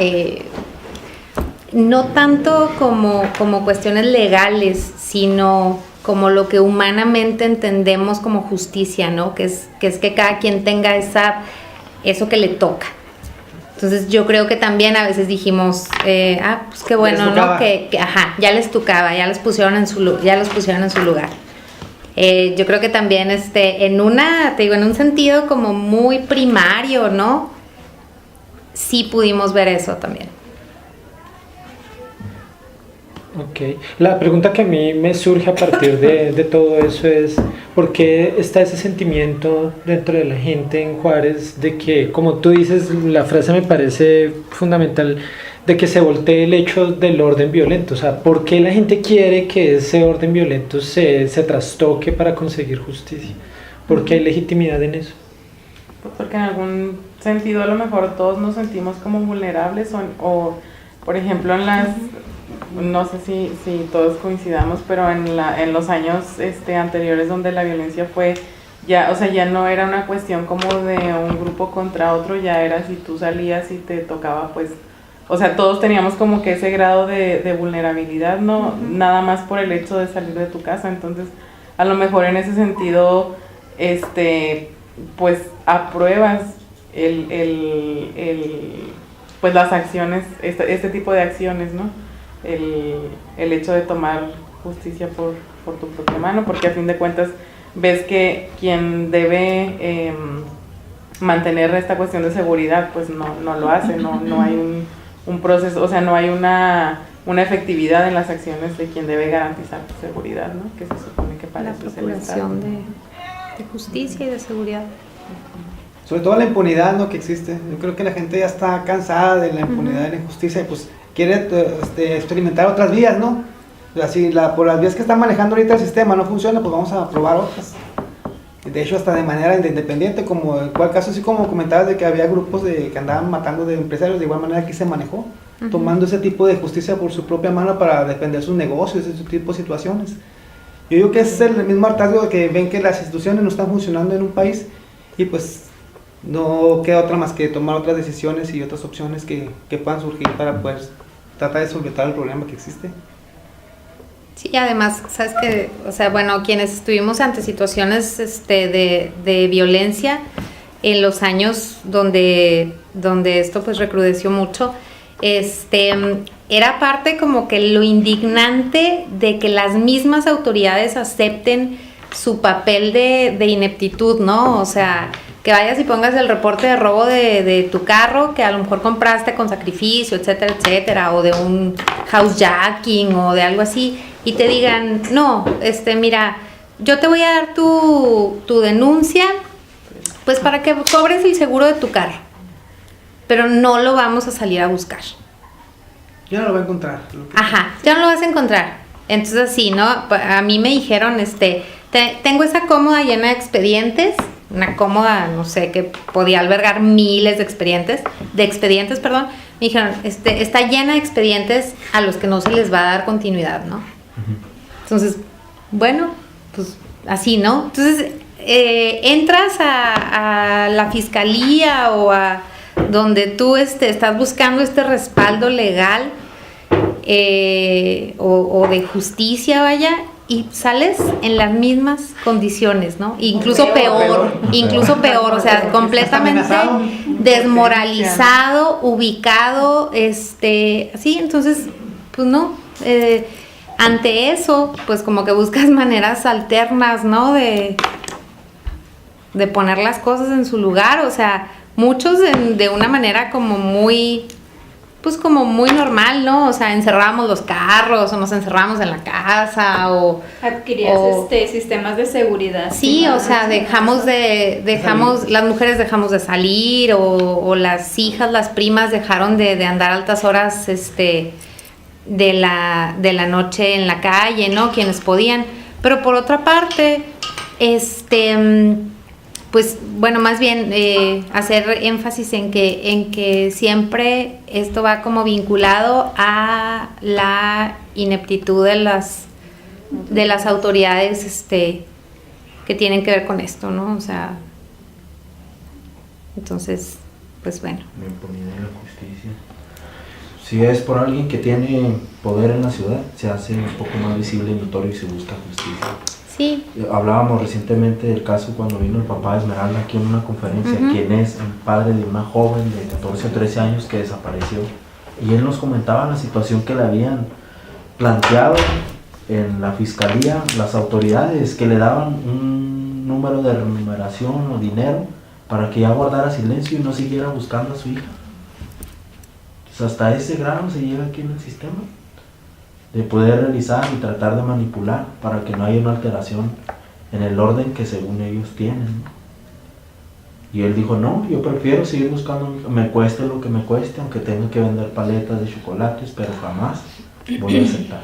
no tanto como cuestiones legales, sino como lo que humanamente entendemos como justicia, ¿no? Que es que cada quien tenga eso que le toca. Entonces yo creo que también a veces dijimos, pues qué bueno, ¿no? Que ya les tocaba, ya los pusieron en su lugar. Yo creo que también en un sentido como muy primario, ¿no? Sí pudimos ver eso también. Ok, la pregunta que a mí me surge a partir de todo eso es ¿por qué está ese sentimiento dentro de la gente en Juárez de que, como tú dices, la frase me parece fundamental, de que se voltee el hecho del orden violento? O sea, ¿por qué la gente quiere que ese orden violento se trastoque para conseguir justicia? ¿Por qué hay legitimidad en eso? Porque en algún sentido a lo mejor todos nos sentimos como vulnerables o por ejemplo no sé si todos coincidamos, pero en los años anteriores donde la violencia fue ya no era una cuestión como de un grupo contra otro, ya era si tú salías y te tocaba, pues, o sea, todos teníamos como que ese grado de vulnerabilidad, no nada más por el hecho de salir de tu casa. Entonces, a lo mejor en ese sentido, pues apruebas pues las acciones, este tipo de acciones, ¿no? El hecho de tomar justicia por tu propia mano, porque a fin de cuentas ves que quien debe mantener esta cuestión de seguridad, pues no lo hace, no hay un proceso, o sea, no hay una efectividad en las acciones de quien debe garantizar tu seguridad, ¿no? Que se supone que para eso es el Estado. La procuración de justicia y de seguridad. Sobre todo la impunidad, ¿no? Que existe. Yo creo que la gente ya está cansada de la impunidad y la injusticia y pues quiere experimentar otras vías, ¿no? Así, por las vías que está manejando ahorita el sistema no funciona, pues vamos a probar otras. De hecho, hasta de manera independiente, como en cual caso, así como comentabas de que había grupos que andaban matando de empresarios, de igual manera aquí se manejó, tomando ese tipo de justicia por su propia mano para defender sus negocios, ese tipo de situaciones. Yo digo que es el mismo hartazgo de que ven que las instituciones no están funcionando en un país y pues no queda otra más que tomar otras decisiones y otras opciones que puedan surgir para poder tratar de solventar el problema que existe. Sí, además, sabes que, o sea, bueno, quienes estuvimos ante situaciones de violencia en los años donde esto pues recrudeció mucho, era parte como que lo indignante de que las mismas autoridades acepten su papel de ineptitud, ¿no? O sea, que vayas y pongas el reporte de robo de tu carro que a lo mejor compraste con sacrificio, etcétera, etcétera, o de un housejacking o de algo así, y te digan, no, mira, yo te voy a dar tu denuncia, pues para que cobres el seguro de tu carro, pero no lo vamos a salir a buscar. Ya no lo voy a encontrar. Ajá, ya no lo vas a encontrar. Entonces así, ¿no? A mí me dijeron, tengo esa cómoda llena de expedientes, una cómoda, no sé, que podía albergar miles de expedientes, perdón. Me dijeron, está llena de expedientes a los que no se les va a dar continuidad, ¿no? Entonces, bueno, pues así, ¿no? Entonces, entras a la fiscalía o a donde tú estás buscando este respaldo legal o de justicia, vaya, y sales en las mismas condiciones, ¿no? Incluso peor, o sea, completamente desmoralizado, ubicado, así, entonces, pues no, ante eso, pues como que buscas maneras alternas, ¿no? De poner las cosas en su lugar, o sea, muchos de una manera como muy, pues como muy normal, ¿no? O sea, encerramos los carros o nos encerramos en la casa o adquirías sistemas de seguridad. Sí, o sea, las mujeres dejamos de salir o las hijas, las primas dejaron de andar altas horas de la noche en la calle, ¿no? Quienes podían. Pero por otra parte, pues bueno, más bien hacer énfasis en que siempre esto va como vinculado a la ineptitud de las autoridades que tienen que ver con esto, ¿no? O sea, entonces, pues bueno. La impunidad y la justicia. Si es por alguien que tiene poder en la ciudad, se hace un poco más visible y notorio y se busca justicia. Sí. Hablábamos recientemente del caso cuando vino el papá de Esmeralda aquí en una conferencia, quien es el padre de una joven de 14 o 13 años que desapareció. Y él nos comentaba la situación que le habían planteado en la fiscalía, las autoridades, que le daban un número de remuneración o dinero para que ella guardara silencio y no siguiera buscando a su hija. Entonces, hasta ese grado se llega aquí en el sistema, de poder realizar y tratar de manipular para que no haya una alteración en el orden que según ellos tienen, ¿no? Y él dijo, no, yo prefiero seguir buscando, me cueste lo que me cueste, aunque tenga que vender paletas de chocolates, pero jamás voy a aceptar.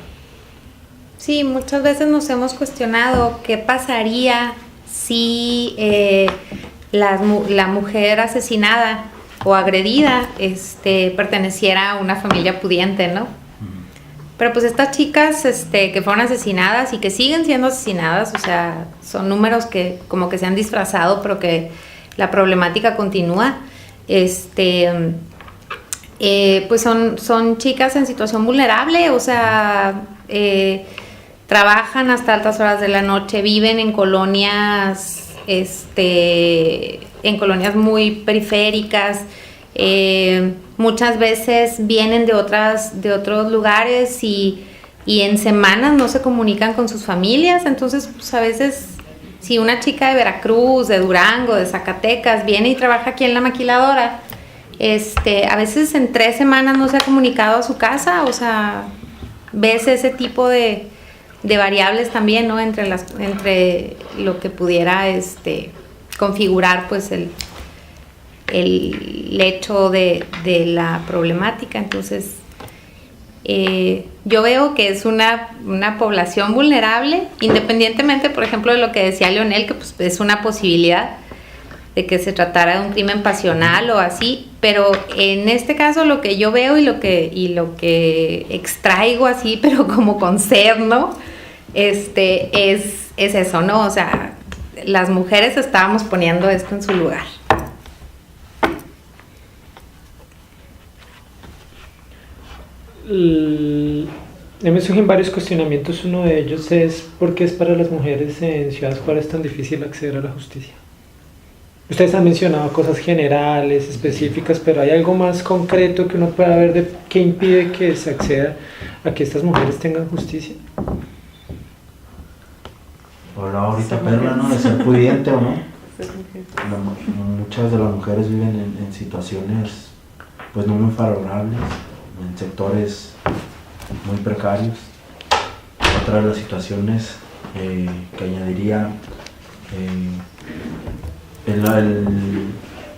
Sí, muchas veces nos hemos cuestionado qué pasaría si la mujer asesinada o agredida perteneciera a una familia pudiente, ¿no? Pero pues estas chicas que fueron asesinadas y que siguen siendo asesinadas, o sea, son números que como que se han disfrazado, pero que la problemática continúa. Pues son chicas en situación vulnerable, o sea, trabajan hasta altas horas de la noche, viven en colonias, muy periféricas. Muchas veces vienen de otros lugares y en semanas no se comunican con sus familias. Entonces, pues a veces, si una chica de Veracruz, de Durango, de Zacatecas viene y trabaja aquí en la maquiladora, a veces en 3 semanas no se ha comunicado a su casa. O sea, ves ese tipo de variables también, ¿no? Entre lo que pudiera configurar pues el hecho de la problemática. Entonces, yo veo que es una población vulnerable, independientemente, por ejemplo, de lo que decía Leonel, que pues es una posibilidad de que se tratara de un crimen pasional o así, pero en este caso lo que yo veo y lo que extraigo así, pero como con sed, ¿no? Es eso, ¿no? O sea, las mujeres estábamos poniendo esto en su lugar. me surgen varios cuestionamientos. Uno de ellos es ¿por qué es para las mujeres en Ciudad Juárez tan difícil acceder a la justicia? Ustedes han mencionado cosas generales, específicas, pero ¿hay algo más concreto que uno pueda ver de qué impide que se acceda a que estas mujeres tengan justicia? Ahora ahorita Perla, ¿no? De ser pudiente o no. Muchas de las mujeres viven en situaciones pues no muy favorables, en sectores muy precarios. Otra de las situaciones que añadiría,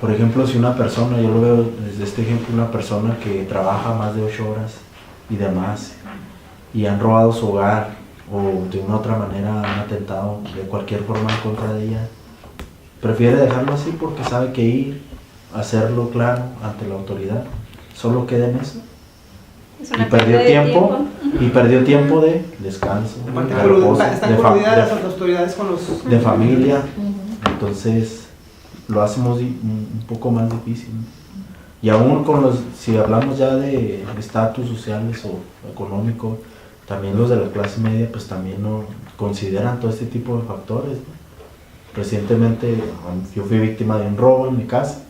por ejemplo, si una persona, yo lo veo desde este ejemplo, una persona que trabaja más de 8 horas y demás, y han robado su hogar, o de una otra manera han atentado de cualquier forma en contra de ella, prefiere dejarlo así porque sabe que ir a hacerlo claro ante la autoridad solo queda en eso. Y perdió tiempo de descanso, de reposo, las autoridades con los... de familia. Entonces lo hacemos un poco más difícil. Y aún si hablamos ya de estatus sociales o económico, también los de la clase media pues también no consideran todo este tipo de factores, ¿no? Recientemente yo fui víctima de un robo en mi casa,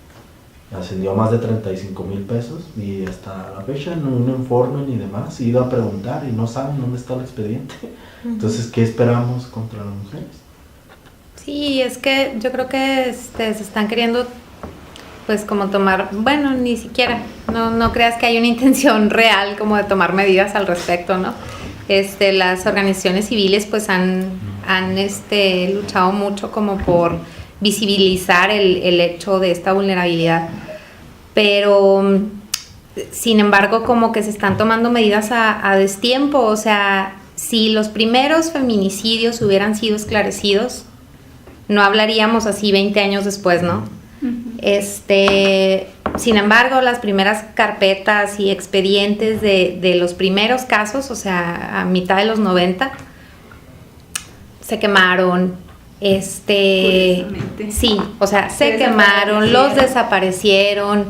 ascendió a más de 35,000 pesos y hasta la fecha no informan ni demás, he ido a preguntar y no saben dónde está el expediente. Entonces, ¿qué esperamos contra las mujeres? Sí, es que yo creo que se están queriendo pues como tomar, bueno, ni siquiera, no creas que hay una intención real como de tomar medidas al respecto, ¿no? Las organizaciones civiles pues han luchado mucho como por visibilizar el hecho de esta vulnerabilidad, pero sin embargo como que se están tomando medidas a destiempo. O sea, si los primeros feminicidios hubieran sido esclarecidos, no hablaríamos así 20 años después, ¿no? Sin embargo, las primeras carpetas y expedientes de los primeros casos, o sea, a mitad de los 90, se quemaron, sí, o sea, se quemaron, los desaparecieron.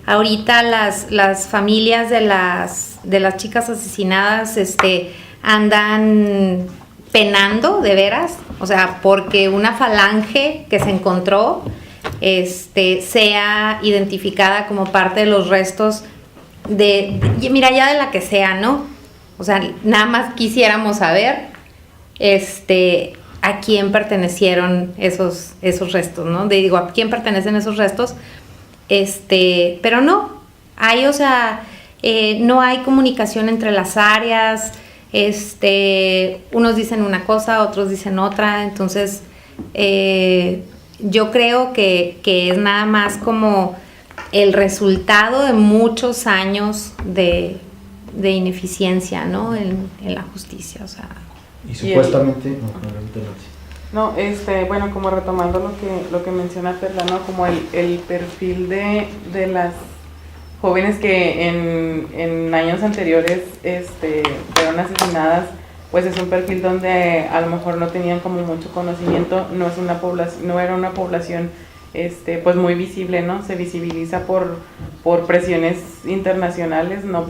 Ahorita las familias de las chicas asesinadas, andan penando de veras, o sea, porque una falange que se encontró, sea identificada como parte de los restos mira, ya de la que sea, ¿no? O sea, nada más quisiéramos saber, a quién pertenecieron esos restos, ¿no? Digo, a quién pertenecen esos restos, pero no, hay, o sea, no hay comunicación entre las áreas, unos dicen una cosa, otros dicen otra, entonces, yo creo que es nada más como el resultado de muchos años de ineficiencia, ¿no? En la justicia, o sea. Y supuestamente, bueno, como retomando lo que menciona Perla, ¿no? Como el perfil de las jóvenes que en años anteriores fueron asesinadas, pues es un perfil donde a lo mejor no tenían como mucho conocimiento, no era una población pues muy visible, ¿no? Se visibiliza por presiones internacionales, no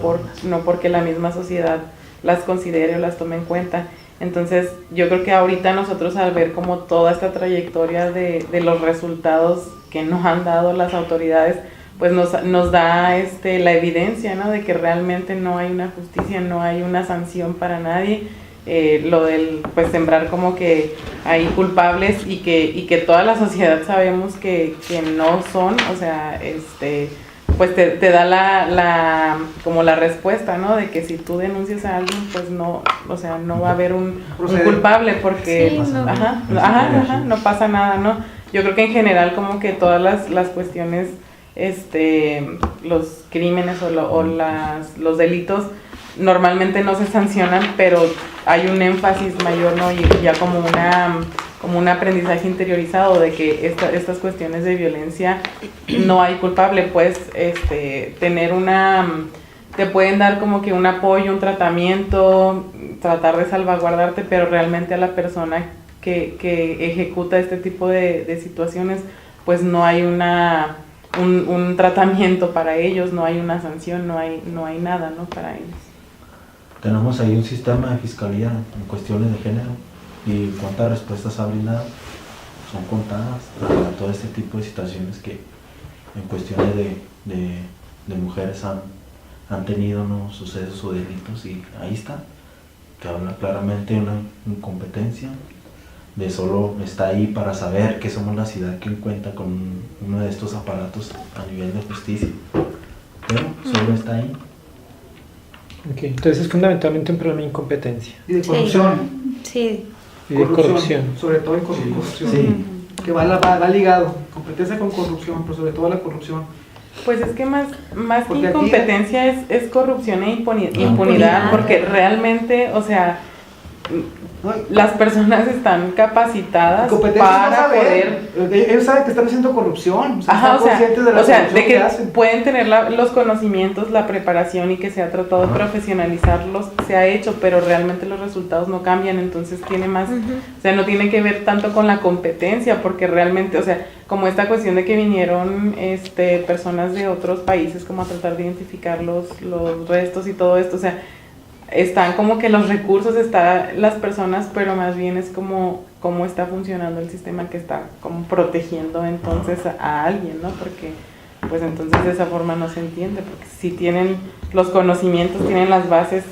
porque la misma sociedad las considere o las tome en cuenta. Entonces, yo creo que ahorita nosotros al ver como toda esta trayectoria de los resultados que nos han dado las autoridades, pues nos da la evidencia, ¿no? De que realmente no hay una justicia, no hay una sanción para nadie. Lo del pues sembrar como que hay culpables y que toda la sociedad sabemos que no son, o sea, pues te da como la respuesta, ¿no? De que si tú denuncias a alguien, pues no, o sea, no va a haber un culpable porque sí, no pasa nada, ¿no? Yo creo que en general como que todas las cuestiones, los crímenes o los delitos normalmente no se sancionan, pero hay un énfasis mayor, ¿no? Y ya como un aprendizaje interiorizado de que estas cuestiones de violencia no hay culpable, pues te pueden dar como que un apoyo, un tratamiento, tratar de salvaguardarte, pero realmente a la persona que ejecuta este tipo de situaciones, pues no hay un tratamiento para ellos, no hay una sanción, no hay nada, ¿no? Para ellos. Tenemos ahí un sistema de fiscalía en cuestiones de género y cuántas respuestas ha brindado son contadas para todo este tipo de situaciones que en cuestiones de mujeres han tenido, ¿no?, sucesos o delitos, y ahí está, que habla claramente de una incompetencia, de solo está ahí para saber que somos la ciudad que cuenta con uno de estos aparatos a nivel de justicia, pero solo está ahí. Ok, entonces es fundamentalmente un problema de incompetencia Y de corrupción. Sí. y de corrupción. Sobre todo en corrupción. Sí. Que va ligado, competencia con corrupción, pero sobre todo la corrupción. Pues es que más que Porque aquí- incompetencia es corrupción e impunidad, Impunidad. porque realmente, o sea, ¿No? las personas están capacitadas Competencia es no para saber. poder... Ellos saben que están haciendo corrupción, Ajá, están conscientes de la corrupción de que hacen. pueden tener los conocimientos, la preparación y que se ha tratado de profesionalizarlos, se ha hecho, pero realmente los resultados no cambian, entonces tiene más, o sea, no tiene que ver tanto con la competencia, porque realmente, o sea, como esta cuestión de que vinieron personas de otros países como a tratar de identificar los restos y todo esto, o sea, están como que los recursos, están las personas, pero más bien es como cómo está funcionando el sistema que está como protegiendo entonces a alguien, ¿no? Porque pues entonces de esa forma no se entiende, porque si tienen los conocimientos, tienen las bases,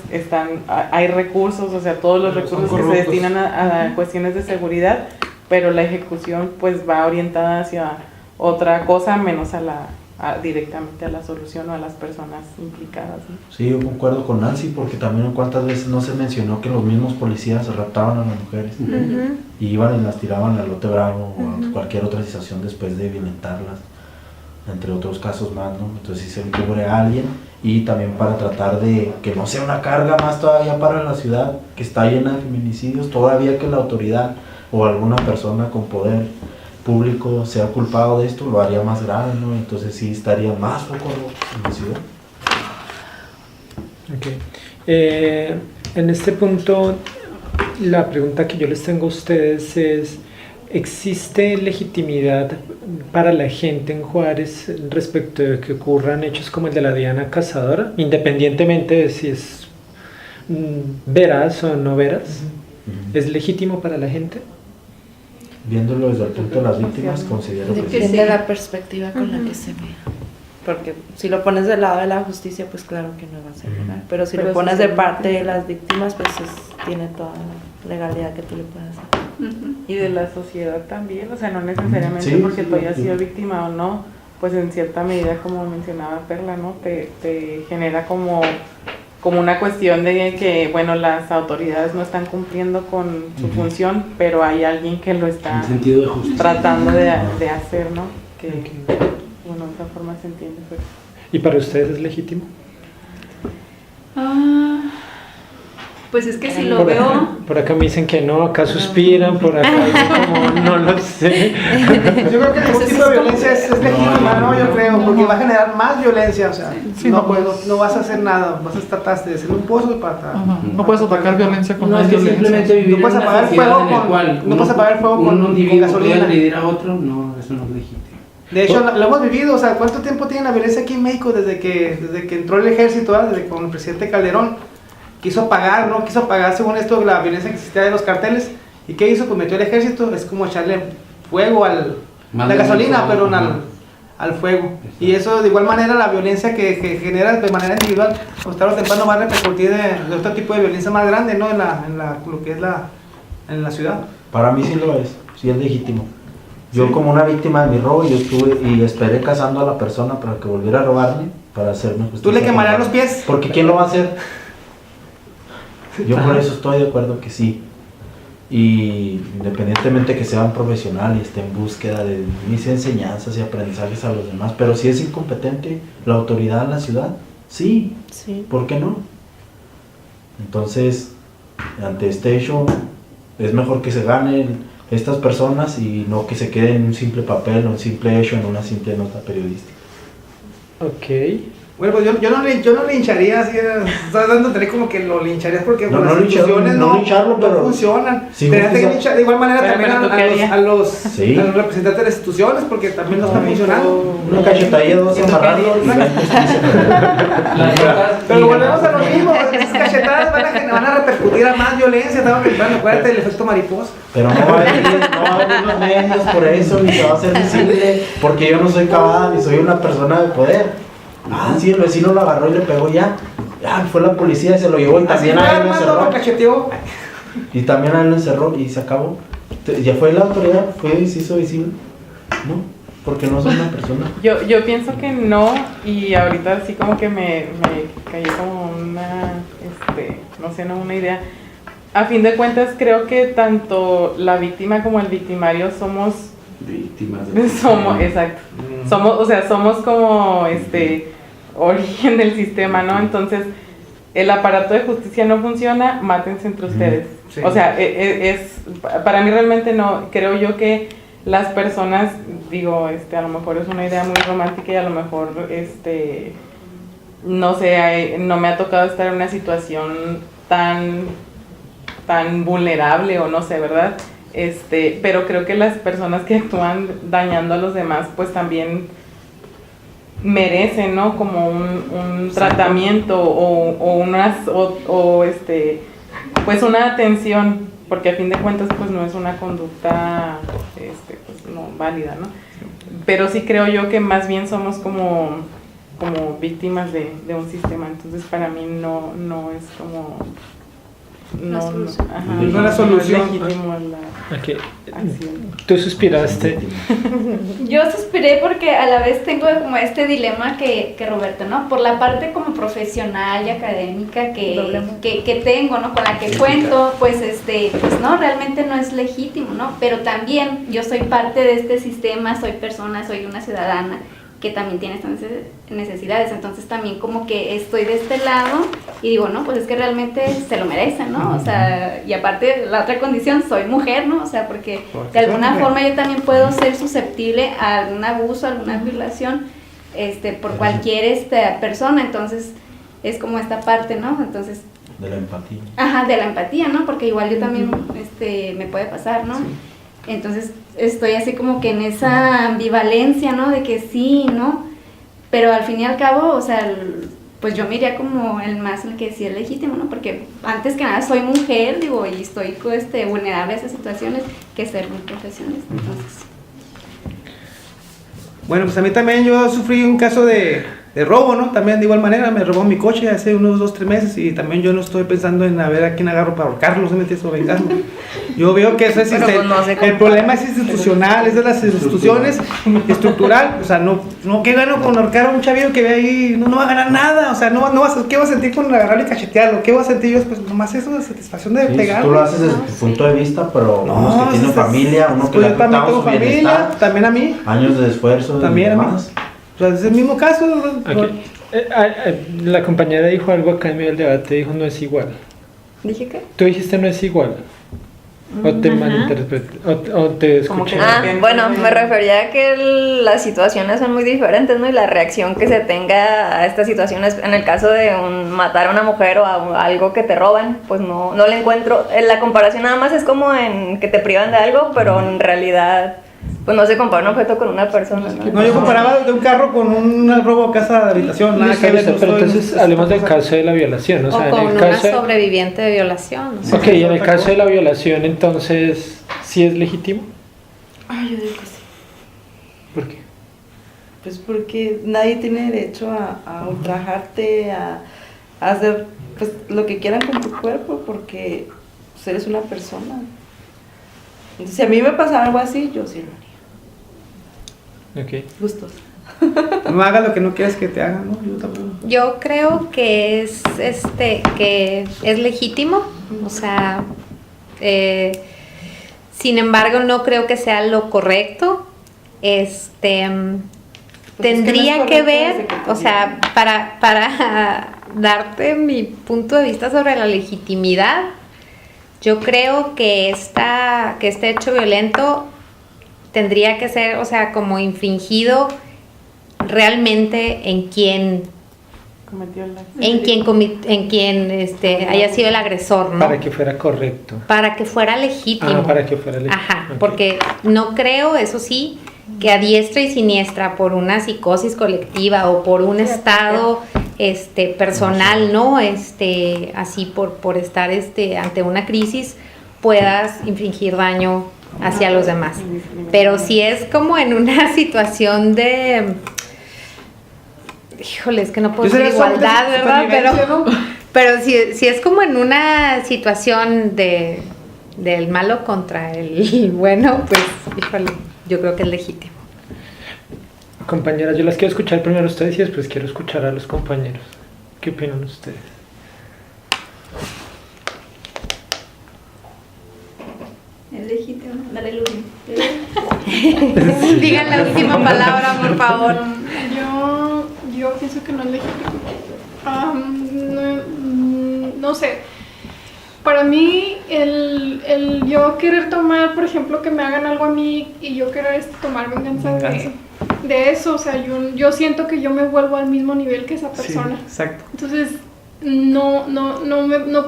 hay recursos, o sea, todos los recursos que se destinan a cuestiones de seguridad, pero la ejecución pues va orientada hacia otra cosa menos directamente a la solución o a las personas implicadas, ¿no? Sí, yo concuerdo con Nancy, porque también cuántas veces no se mencionó que los mismos policías raptaban a las mujeres y iban y las tiraban al lote bravo o a cualquier otra situación después de violentarlas, entre otros casos más, ¿no? Entonces sí se encubre a alguien, y también para tratar de que no sea una carga más todavía para la ciudad, que está llena de feminicidios, todavía que la autoridad o alguna persona con poder público sea culpado de esto, lo haría más grave, ¿no? Entonces sí estaría más foco en la ciudad. Okay. En este punto, la pregunta que yo les tengo a ustedes es: ¿existe legitimidad para la gente en Juárez respecto de que ocurran hechos como el de la Diana Cazadora, independientemente de si es veraz o no veraz? ¿Es legítimo para la gente? Viéndolo desde el punto de las víctimas, considero que sí. Depende de la perspectiva con la que se vea. Porque si lo pones del lado de la justicia, pues claro que no va a ser legal. Pero si lo pones de parte de las víctimas, pues tiene toda la legalidad que tú le puedas dar. Y de la sociedad también, o sea, no necesariamente Sí, porque sí, tú hayas sí. sido víctima o no, pues en cierta medida, como mencionaba Perla, ¿no? Te genera como una cuestión de que, bueno, las autoridades no están cumpliendo con su función, pero hay alguien que lo está En sentido de justicia. tratando de hacer, ¿no? Que, bueno, de esa forma se entiende. Pues. ¿Y para ustedes es legítimo? Pues es que si lo Por veo... acá, por acá me dicen que no, acá suspiran, por acá dicen como no lo sé. Yo creo que ningún tipo de violencia es legítima, ¿no? Yo creo, porque va a generar más violencia, o sea, Sí, no vas a hacer nada, vas a tratar de hacer un pozo y para atrás. No puedes atacar violencia con No, más es que violencia. simplemente vivir No puedes en una apagar el sociedad fuego en el con- cual no puedes apagar el fuego un con individuo gasolina. puede agredir a otro, no, eso no es legítimo. De hecho, lo hemos vivido, o sea, ¿cuánto tiempo tiene la violencia aquí en México desde que entró el ejército, ¿verdad? Desde con el presidente Calderón? Quiso apagar según esto la violencia que existía de los carteles. ¿Y qué hizo? Pues metió el ejército, es como echarle fuego la gasolina, pero al fuego. Y eso de igual manera la violencia que genera de manera individual, pues tarde o temprano va a repercutir de otro tipo de violencia más grande, ¿no? Lo que es en la ciudad. Para mí sí lo es, sí es legítimo. Yo como una víctima de mi robo, yo estuve y esperé cazando a la persona para que volviera a robarme, para hacerme justicia. ¿Tú le quemarías los pies? Porque ¿quién lo va a hacer? Yo por eso estoy de acuerdo que sí. Y independientemente que sea un profesional y esté en búsqueda de mis enseñanzas y aprendizajes a los demás, pero si es incompetente la autoridad en la ciudad, sí, ¿por qué no? Entonces, ante este hecho, es mejor que se ganen estas personas y no que se quede en un simple papel, un simple hecho, en una simple nota periodística. Ok. Bueno, pues yo no lincharía así, estás dando a entender como que lo lincharías porque No, las no instituciones no lincharlo, no pero funcionan. sí Tendrían que funciona. linchar de igual manera Pero también ¿tú qué harías? a los Sí. representantes de las instituciones porque también no están funcionando. Una cachetadilla, dos amarrarlo y la justicia. Pero volvemos a lo mismo, esas cachetadas van a repercutir a más violencia, estaba pensando, acuérdate del efecto mariposa. Pero no va a haber los medios por eso, ni se va a hacer visible, porque yo no soy cabal ni soy una persona de poder. Ah, sí, el vecino lo agarró y le pegó ya. Ya, fue la policía y se lo llevó y también a él lo encerró. Lo cacheteó. Y también a él lo encerró y se acabó. Ya fue la autoridad, se hizo visible. No, porque no soy una persona. Yo pienso que no, y ahorita sí como que me cayó como una, no sé, no una idea. A fin de cuentas creo que tanto la víctima como el victimario somos Víctimas exacto. Somos como origen del sistema, ¿no? Entonces, el aparato de justicia no funciona, mátense entre ustedes. Sí. O sea, para mí realmente no, creo yo que las personas, digo, a lo mejor es una idea muy romántica y a lo mejor, no sé, no me ha tocado estar en una situación tan vulnerable o no sé, ¿verdad? Pero creo que las personas que actúan dañando a los demás, pues también merecen, ¿no? Como un tratamiento pues una atención, porque a fin de cuentas, pues no es una conducta, pues no válida, ¿no? Pero sí creo yo que más bien somos como víctimas de un sistema, entonces para mí no es como La solución. No es la solución. No es legítimo Okay. acción. Tú suspiraste. Yo suspiré porque a la vez tengo como este dilema que Roberto, ¿no? Por la parte como profesional y académica que tengo, ¿no? Con la que cuento, pues pues no, realmente no es legítimo, ¿no? Pero también yo soy parte de este sistema, soy persona, soy una ciudadana que también tiene estas necesidades, entonces también como que estoy de este lado y digo, no, pues es que realmente se lo merecen, ¿no? O sea, y aparte la otra condición, soy mujer, ¿no? O sea, porque de alguna forma yo también puedo ser susceptible a algún abuso, a alguna violación, por cualquier persona, entonces es como esta parte, ¿no? Entonces... De la empatía. Ajá, de la empatía, ¿no? Porque igual yo también, me puede pasar, ¿no? Sí. Entonces estoy así como que en esa ambivalencia, ¿no? De que sí, ¿no? Pero al fin y al cabo, o sea, pues yo me iría como el que sí es legítimo, ¿no? Porque antes que nada soy mujer, digo, y estoy vulnerable a esas situaciones que ser muy profesional, entonces... Bueno, pues a mí también yo sufrí un caso de robo, ¿no? También de igual manera me robó mi coche hace unos 2-3 meses y también yo no estoy pensando en a ver a quién agarro para ahorcarlo, ¿sí me entiendes? O vengarlo. Yo veo que eso es el problema es institucional, es de las instituciones, estructural, o sea, no ¿qué gano con ahorcar a un chavillo que ve ahí? No va a ganar nada, o sea, ¿qué va a sentir con agarrarlo y cachetearlo? ¿Qué va a sentir yo? Pues nomás eso de satisfacción de pegar. Tú lo haces desde tu punto de vista, pero unos que tienen familia, unos que pues le yo también tengo su familia, bienestar, también a mí. años de esfuerzo También y a mí. demás. O sea, es el mismo caso. Okay. La compañera dijo algo acá en medio del debate, dijo no es igual. ¿Dije qué? Tú dijiste no es igual. O te malinterpreté, o te escuché. Bueno, me refería a que las situaciones son muy diferentes, ¿no? Y la reacción que se tenga a estas situaciones, en el caso de matar a una mujer o a algo que te roban, pues no le encuentro. La comparación nada más es como en que te privan de algo, pero en realidad pues no se compara un objeto con una persona, ¿no? No, yo comparaba de un carro con un robo a casa de habitación, nada que ver. Pero entonces hablemos del caso de la violación, o sea, con en el una caso sobreviviente de violación. O sea. Ok, en el caso de la violación, entonces, ¿sí es legítimo? Ay, yo digo que sí. ¿Por qué? Pues porque nadie tiene derecho a ultrajarte, a hacer pues lo que quieran con tu cuerpo, porque pues, eres una persona. Entonces, si a mí me pasara algo así, yo sí lo haría. Ok. Gustos. No hagas lo que no quieras que te hagan, ¿no? Yo tampoco. Yo creo que que es legítimo, o sea, sin embargo no creo que sea lo correcto. Tendría que ver, o sea, para darte mi punto de vista sobre la legitimidad, yo creo que este hecho violento tendría que ser, o sea, como infringido realmente en quien cometió el acto. en quien haya sido el agresor, ¿no? Para que fuera correcto. Para que fuera legítimo. Para que fuera legítimo. Ajá, Ok. porque no creo, eso sí, que a diestra y siniestra por una psicosis colectiva o por un estado personal, ¿no? Así por estar ante una crisis puedas infligir daño hacia los demás. Pero si es como en una situación de, híjole, es que no puedo Yo decir sería igualdad, solamente ¿verdad? supervivencia, ¿no? Pero si es como en una situación del malo contra el bueno, pues, híjole, yo creo que es legítimo. Compañeras, yo las quiero escuchar primero a ustedes y después quiero escuchar a los compañeros. ¿Qué opinan ustedes? Es legítimo, dale el último. Digan la última palabra, por favor. Yo pienso que no es legítimo. No sé. Para mí, el yo querer tomar, por ejemplo, que me hagan algo a mí y yo querer tomar venganza de eso, o sea, yo siento que yo me vuelvo al mismo nivel que esa persona. Sí, exacto. Entonces, no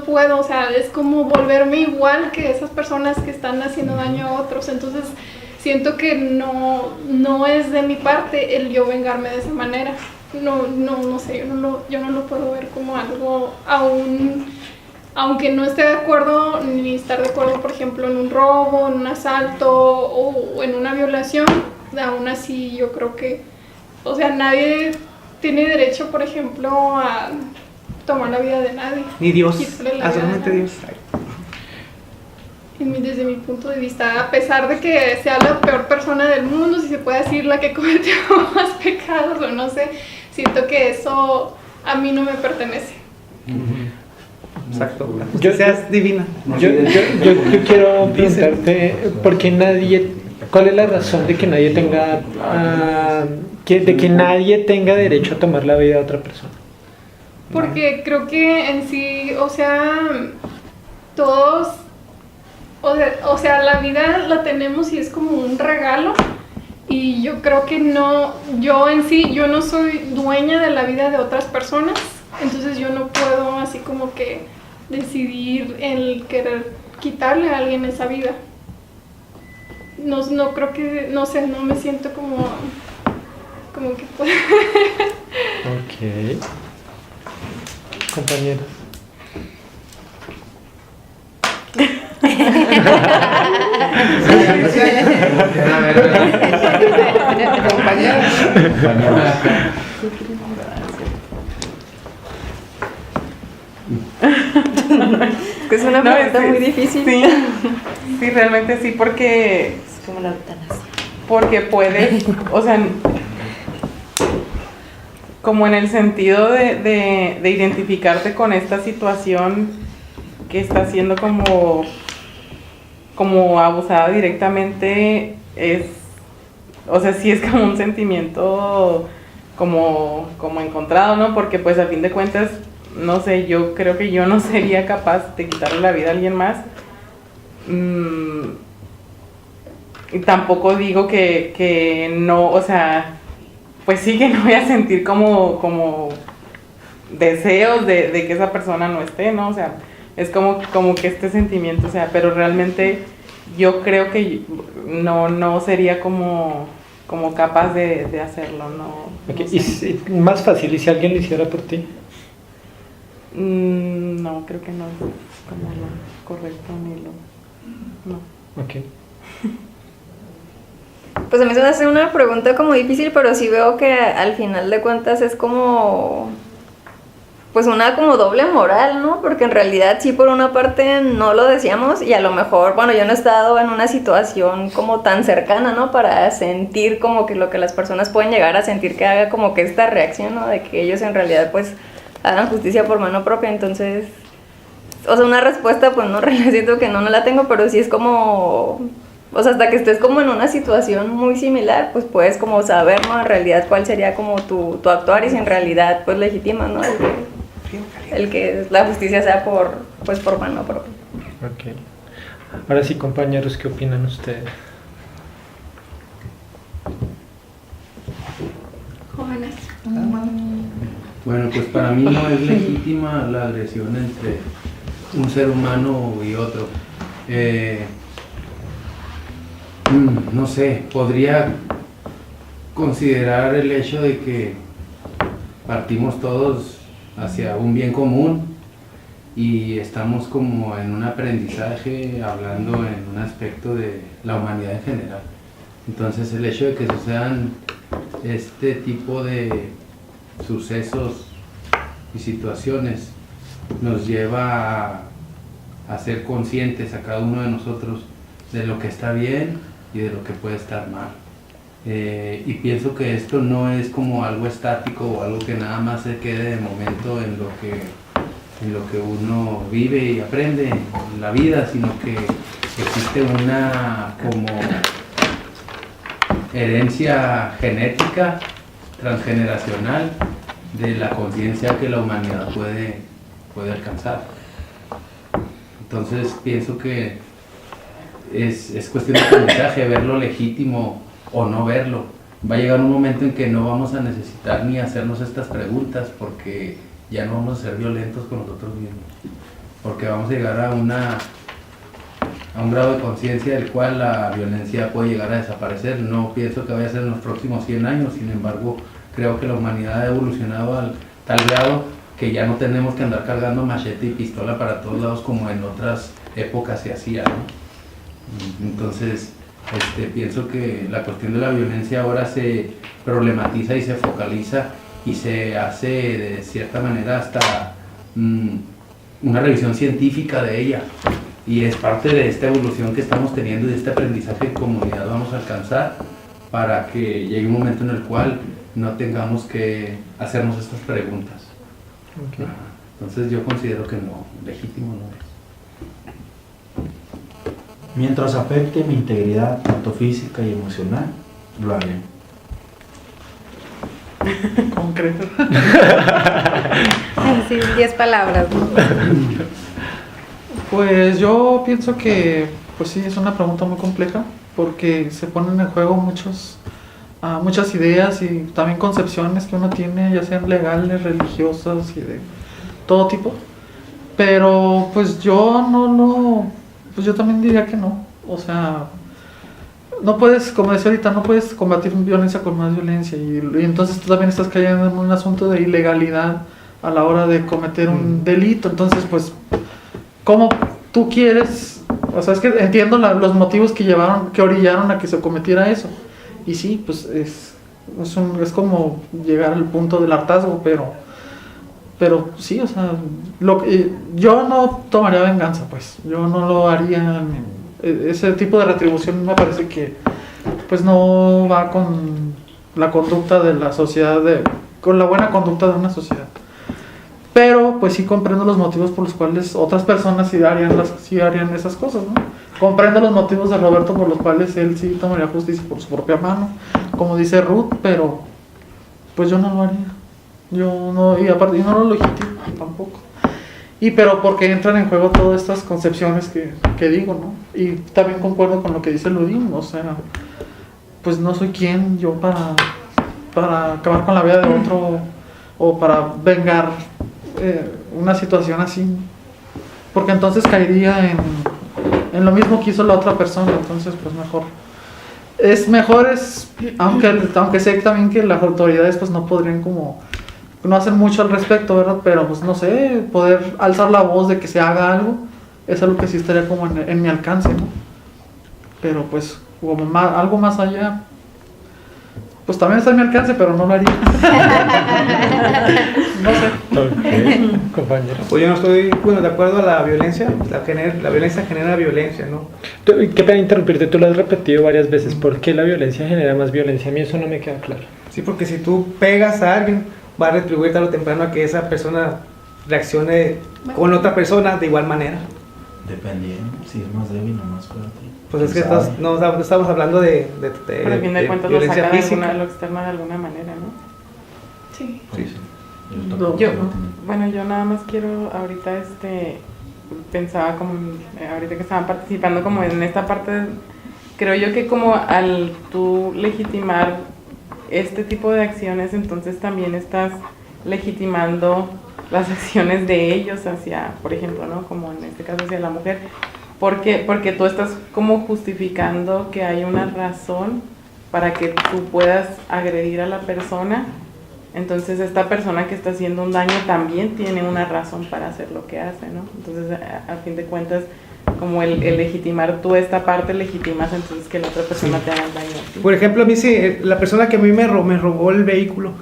puedo, o sea, es como volverme igual que esas personas que están haciendo daño a otros. Entonces, siento que no es de mi parte el yo vengarme de esa manera. No sé, yo no lo puedo ver como algo aunque no esté de acuerdo ni estar de acuerdo, por ejemplo, en un robo, en un asalto o en una violación. Aún así, yo creo que, o sea, nadie tiene derecho, por ejemplo, a tomar la vida de nadie. Ni Dios, Quitarle la vida solamente de nadie. Dios. Desde mi punto de vista, a pesar de que sea la peor persona del mundo, si se puede decir la que cometió más pecados o no sé, siento que eso a mí no me pertenece. Exacto. La Yo- justicia es divina. Yo quiero preguntarte, ¿por qué cuál es la razón de que nadie tenga, de que nadie tenga derecho a tomar la vida de otra persona? Porque creo que en sí, o sea, todos, o sea, la vida la tenemos y es como un regalo. Y yo creo que yo en sí, yo no soy dueña de la vida de otras personas. Entonces yo no puedo así como que decidir el querer quitarle a alguien esa vida. No creo que, no sé, no me siento como que Ok. Compañeros. Es una pregunta muy difícil. Sí, realmente sí, porque Es como la eutanasia. porque puede, o sea, como en el sentido de identificarte con esta situación que está siendo como abusada directamente, o sea, sí es como un sentimiento como encontrado, ¿no? Porque pues a fin de cuentas, no sé, yo creo que yo no sería capaz de quitarle la vida a alguien más. Y tampoco digo que no, o sea, pues sí que no voy a sentir como deseos de que esa persona no esté, ¿no? O sea, es como que este sentimiento, o sea, pero realmente yo creo que no sería como capaz de hacerlo, ¿no? Okay. No sé. ¿Y más fácil, ¿y si alguien lo hiciera por ti? No, creo que no es como lo correcto ni lo... No. Ok. Pues a mí se me hace una pregunta como difícil, pero sí veo que al final de cuentas es como, pues una como doble moral, ¿no? Porque en realidad sí por una parte no lo decíamos y a lo mejor, bueno, yo no he estado en una situación como tan cercana, ¿no? Para sentir como que lo que las personas pueden llegar a sentir que haga como que esta reacción, ¿no? De que ellos en realidad pues hagan justicia por mano propia, entonces, o sea, una respuesta pues no, siento que no la tengo, pero sí es como... O sea, hasta que estés como en una situación muy similar, pues puedes como saber, ¿no? En realidad cuál sería como tu actuar y si en realidad pues legitima, ¿no? El que la justicia sea por mano propia. Ok. Ahora sí, compañeros, ¿qué opinan ustedes? Jóvenes. Bueno, pues para mí no es legítima la agresión entre un ser humano y otro. No sé, podría considerar el hecho de que partimos todos hacia un bien común y estamos como en un aprendizaje hablando en un aspecto de la humanidad en general. Entonces el hecho de que sucedan este tipo de sucesos y situaciones nos lleva a ser conscientes a cada uno de nosotros de lo que está bien y de lo que puede estar mal. Y pienso que esto no es como algo estático o algo que nada más se quede de momento en lo que uno vive y aprende en la vida, sino que existe una como herencia genética transgeneracional de la conciencia que la humanidad puede alcanzar. Entonces pienso que es cuestión de aprendizaje, verlo legítimo o no verlo. Va a llegar un momento en que no vamos a necesitar ni hacernos estas preguntas porque ya no vamos a ser violentos con nosotros mismos, porque vamos a llegar a un grado de conciencia del cual la violencia puede llegar a desaparecer. No pienso que vaya a ser en los próximos 100 años, sin embargo creo que la humanidad ha evolucionado al tal grado que ya no tenemos que andar cargando machete y pistola para todos lados como en otras épocas se hacía, ¿no? Entonces pienso que la cuestión de la violencia ahora se problematiza y se focaliza y se hace de cierta manera hasta una revisión científica de ella, y es parte de esta evolución que estamos teniendo y de este aprendizaje que como comunidad vamos a alcanzar para que llegue un momento en el cual no tengamos que hacernos estas preguntas. Okay. Entonces yo considero que no, legítimo no es. Mientras afecte mi integridad tanto física y emocional, lo haré. Concreto. Sí, 10 palabras. Pues yo pienso que, pues sí, es una pregunta muy compleja porque se ponen en juego muchas ideas y también concepciones que uno tiene, ya sean legales, religiosas y de todo tipo. Pero pues pues yo también diría que no. O sea, no puedes, como decía ahorita, no puedes combatir violencia con más violencia y entonces tú también estás cayendo en un asunto de ilegalidad a la hora de cometer un delito. Entonces pues, ¿cómo tú quieres? O sea, es que entiendo los motivos que orillaron a que se cometiera eso. Y sí, pues es como llegar al punto del hartazgo, pero sí, o sea, yo no tomaría venganza, pues, yo no lo haría. Ese tipo de retribución me parece que pues no va con la conducta de la sociedad, con la buena conducta de una sociedad. Pero pues sí comprendo los motivos por los cuales otras personas sí harían esas cosas, ¿no? Comprendo los motivos de Roberto por los cuales él sí tomaría justicia por su propia mano, como dice Ruth, pero pues yo no lo haría. Y aparte yo no lo legitimo tampoco. Pero porque entran en juego todas estas concepciones que digo, ¿no? Y también concuerdo con lo que dice Ludin, o sea, pues no soy quien yo para acabar con la vida de otro o para vengar una situación así, porque entonces caería en lo mismo que hizo la otra persona. Entonces pues mejor aunque sé también que las autoridades pues no podrían como no hacer mucho al respecto, ¿verdad? Pero pues no sé, poder alzar la voz de que se haga algo es algo que sí estaría como en mi alcance, ¿no? Pero pues como algo más allá, pues también está en mi alcance, pero no lo haría. No sé. Okay. Compañero. Pues yo no estoy de acuerdo a la violencia. La violencia genera violencia, ¿no? Qué pena interrumpirte, tú lo has repetido varias veces. ¿Por qué la violencia genera más violencia? A mí eso no me queda claro. Sí, porque si tú pegas a alguien, va a retribuir tarde o temprano a que esa persona reaccione con otra persona de igual manera. Dependiendo, si es más débil o más fuerte. Pues es que no estamos hablando de pero a fin de cuentas violencia física. Lo externa de alguna manera, ¿no? Sí. Sí. Yo nada más quiero ahorita pensaba como ahorita que estaban participando como en esta parte, creo yo que como al tú legitimar este tipo de acciones, entonces también estás legitimando las acciones de ellos hacia, por ejemplo, ¿no? Como en este caso hacia la mujer, porque tú estás como justificando que hay una razón para que tú puedas agredir a la persona. Entonces esta persona que está haciendo un daño también tiene una razón para hacer lo que hace, ¿no? Entonces a fin de cuentas, como el legitimar tú esta parte, legitimas entonces que la otra persona te haga daño a ti. Por ejemplo, a mí sí, la persona que a mí me robó el vehículo,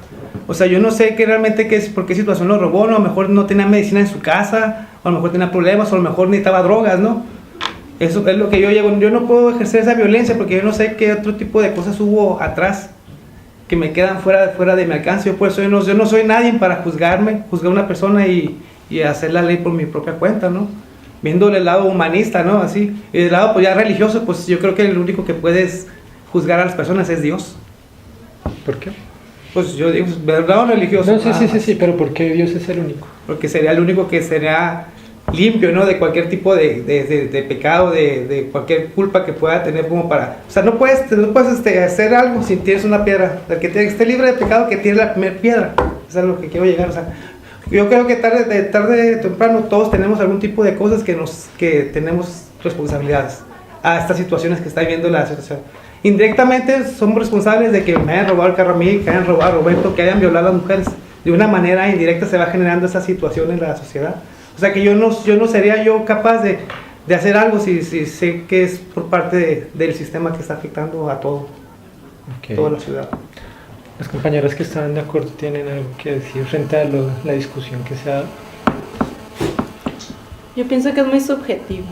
o sea, yo no sé realmente por qué situación lo robó, ¿no? A lo mejor no tenía medicina en su casa, o a lo mejor tenía problemas, o a lo mejor necesitaba drogas, ¿no? Eso es lo que yo llego. Yo no puedo ejercer esa violencia porque yo no sé qué otro tipo de cosas hubo atrás que me quedan fuera de mi alcance. Yo por eso yo no soy nadie para juzgar a una persona y hacer la ley por mi propia cuenta, ¿no? Viéndole el lado humanista, ¿no? Así. Y del lado pues ya religioso, pues yo creo que el único que puedes juzgar a las personas es Dios. ¿Por qué? Pues yo digo, del lado religioso. No, sí, pero ¿por qué Dios es el único? Porque sería el único que sería limpio, ¿no? De cualquier tipo de pecado, de cualquier culpa que pueda tener como para... O sea, no puedes hacer algo si tienes una piedra. El que esté libre de pecado, que tiene la primera piedra. Eso es a lo que quiero llegar, o sea... Yo creo que tarde o temprano todos tenemos algún tipo de cosas que tenemos responsabilidades a estas situaciones que está viviendo la situación. Indirectamente somos responsables de que me hayan robado el carro a mí, que hayan robado a Roberto, que hayan violado a las mujeres. De una manera indirecta se va generando esa situación en la sociedad. O sea que yo no sería yo capaz de hacer algo si sé que es por parte del sistema que está afectando a toda la ciudad. Las compañeras que estaban de acuerdo tienen algo que decir frente a la discusión que se ha dado. Yo pienso que es muy subjetivo.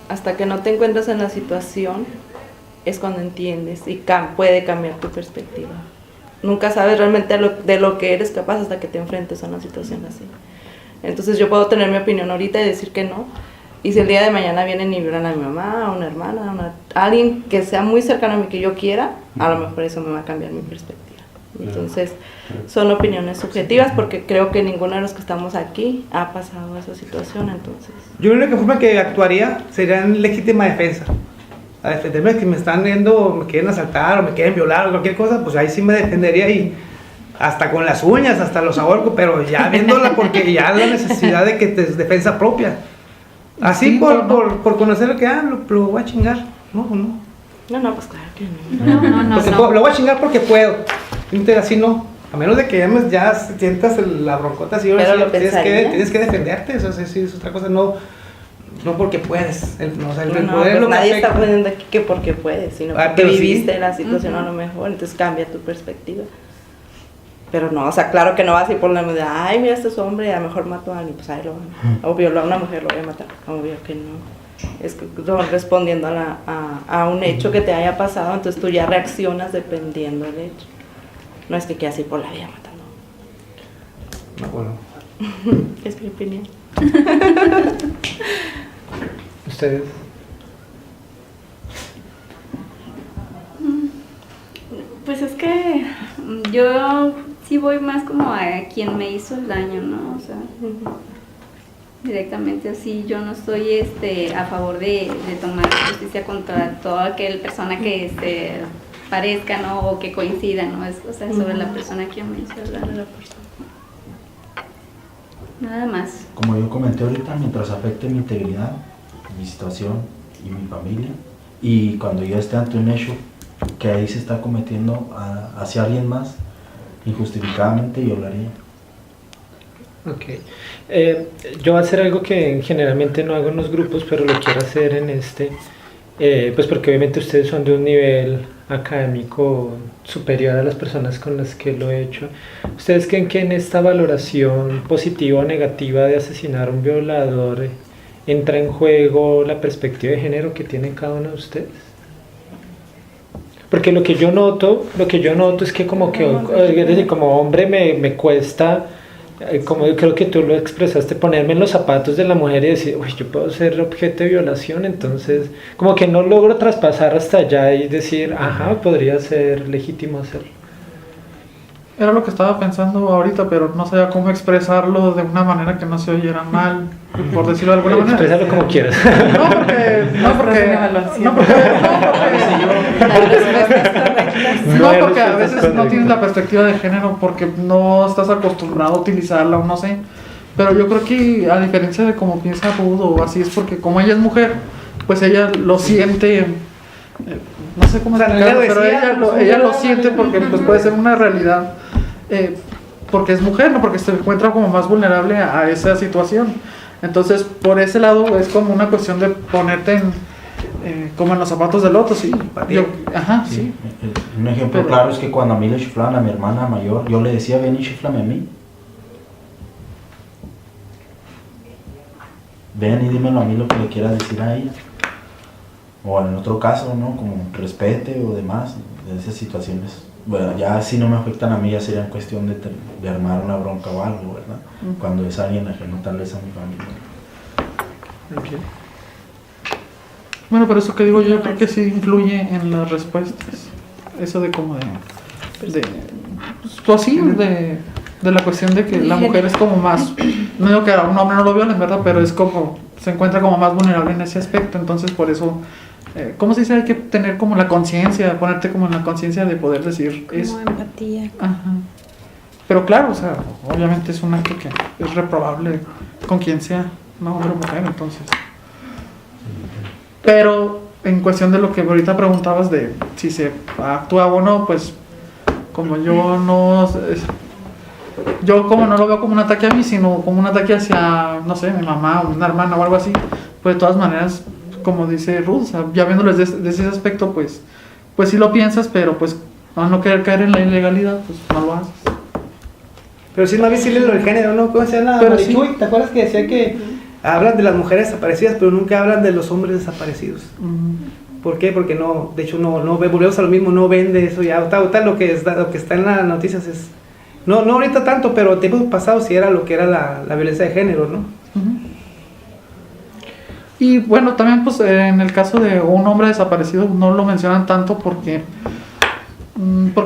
Hasta que no te encuentras en la situación es cuando entiendes y puede cambiar tu perspectiva. Nunca sabes realmente de lo que eres capaz hasta que te enfrentes a una situación así. Entonces yo puedo tener mi opinión ahorita y decir que no. Y si el día de mañana vienen y violan a mi mamá, a una hermana, a alguien que sea muy cercano a mí que yo quiera, a lo mejor eso me va a cambiar mi perspectiva. Entonces son opiniones subjetivas porque creo que ninguno de los que estamos aquí ha pasado esa situación. Entonces yo la única forma que actuaría sería en legítima defensa. A defenderme que me están viendo, me quieren asaltar o me quieren violar o cualquier cosa, pues ahí sí me defendería y hasta con las uñas, hasta los ahorco, pero ya viéndola porque ya la necesidad de que te es defensa propia. Así sí, por conocer lo que lo voy a chingar, ¿no? No, pues claro que no. Porque lo voy a chingar porque puedo. Así no. A menos de que ya sientas la broncota así, pero tienes que defenderte. Eso sí es otra cosa, no porque puedes. Nadie está poniendo aquí que porque puedes, sino porque viviste la situación a lo mejor, entonces cambia tu perspectiva. Pero no, o sea, claro que no vas a ir por la medida, ay, mira, este es hombre, a lo mejor mató a alguien, pues ahí o violó a una mujer, lo voy a matar. Obvio que no. Es que respondiendo a un hecho que te haya pasado, entonces tú ya reaccionas dependiendo del hecho. No es que quieras ir por la vida matando. No, bueno. Es mi opinión. ¿Ustedes? Pues es que yo sí voy más como a quien me hizo el daño, ¿no? O sea, directamente así, yo no estoy a favor de tomar justicia contra toda aquella persona que parezca, ¿no? O que coincida, ¿no? Es, o sea, sobre la persona que me hizo el daño. Nada más. Como yo comenté ahorita, mientras afecte mi integridad, mi situación y mi familia, y cuando yo esté ante un hecho que ahí se está cometiendo hacia alguien más, injustificadamente, yo lo haría. Ok. Yo voy a hacer algo que generalmente no hago en los grupos, pero lo quiero hacer en pues porque obviamente ustedes son de un nivel académico superior a las personas con las que lo he hecho. ¿Ustedes creen que en esta valoración positiva o negativa de asesinar a un violador entra en juego la perspectiva de género que tiene cada uno de ustedes? Porque lo que yo noto es que como hombre me cuesta, como yo creo que tú lo expresaste, ponerme en los zapatos de la mujer y decir, uy, yo puedo ser objeto de violación, entonces como que no logro traspasar hasta allá y decir, ajá, podría ser legítimo hacerlo. Era lo que estaba pensando ahorita, pero no sabía cómo expresarlo de una manera que no se oyera mal, por decirlo de alguna manera. Exprésalo como quieras. No, porque a veces no tienes la perspectiva de género porque no estás acostumbrado a utilizarla o no sé. Pero yo creo que a diferencia de como piensa Ruth o así es porque como ella es mujer, pues ella lo siente, no sé cómo explicarlo, pero ella lo siente porque pues puede ser una realidad, porque es mujer, no porque se encuentra como más vulnerable a esa situación. Entonces por ese lado es como una cuestión de ponerte como en los zapatos del otro, sí. Sí. Un ejemplo claro es que cuando a mí le chiflaban a mi hermana mayor, yo le decía, ven y chiflame a mí. Ven y dímelo a mí lo que le quiera decir a ella. O en otro caso, ¿no? Como respete o demás, de esas situaciones. Bueno, ya si no me afectan a mí, ya sería cuestión de armar una bronca o algo, ¿verdad? Cuando es alguien ajeno tal vez a mi familia. Okay. Bueno, pero eso que digo yo creo que sí influye en las respuestas. Eso de como pues así, de la cuestión de que la mujer es como más, no digo que a un hombre no lo violen, ¿verdad? Pero es como, se encuentra como más vulnerable en ese aspecto, entonces por eso, ¿cómo se dice? Hay que tener como la conciencia, ponerte como en la conciencia de poder decir eso. Como empatía. Ajá. Pero claro, o sea, obviamente es un acto que es reprobable con quien sea, no hombre o mujer, entonces. Pero en cuestión de lo que ahorita preguntabas de si se actúa o no, pues como yo como no lo veo como un ataque a mí, sino como un ataque hacia, no sé, mi mamá o una hermana o algo así, pues de todas maneras, como dice Ruth, o sea, ya viéndoles desde ese aspecto, pues sí lo piensas, pero pues al no querer caer en la ilegalidad, pues no lo haces. Pero sí es más visible lo del género, ¿no? ¿Cómo se llama? Marichuy, sí. ¿Te acuerdas que decía que hablan de las mujeres desaparecidas, pero nunca hablan de los hombres desaparecidos? ¿Por qué? Porque no, de hecho no volvemos a lo mismo, no vende eso ya, ahorita lo que está en las noticias es, no ahorita tanto, pero en tiempos pasados sí era lo que era la violencia de género, ¿no? Y bueno, también pues en el caso de un hombre desaparecido no lo mencionan tanto porque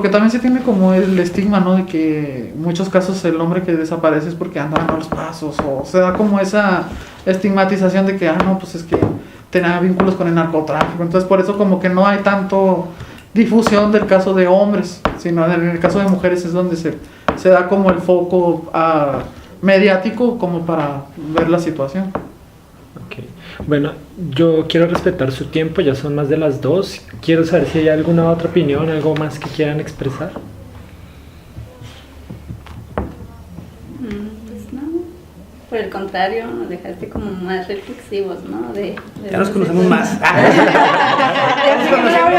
también se tiene como el estigma, ¿no? De que en muchos casos el hombre que desaparece es porque anda dando los pasos, o se da como esa estigmatización de que, no, pues es que tenía vínculos con el narcotráfico, entonces por eso como que no hay tanto difusión del caso de hombres, sino en el caso de mujeres es donde se da como el foco mediático como para ver la situación. Okay. Bueno, yo quiero respetar su tiempo, ya son más de las 2. Quiero saber si hay alguna otra opinión, algo más que quieran expresar. Pues no, por el contrario, nos dejaste como más reflexivos, ¿no? Ya nos conocemos más. Ya nos conocemos.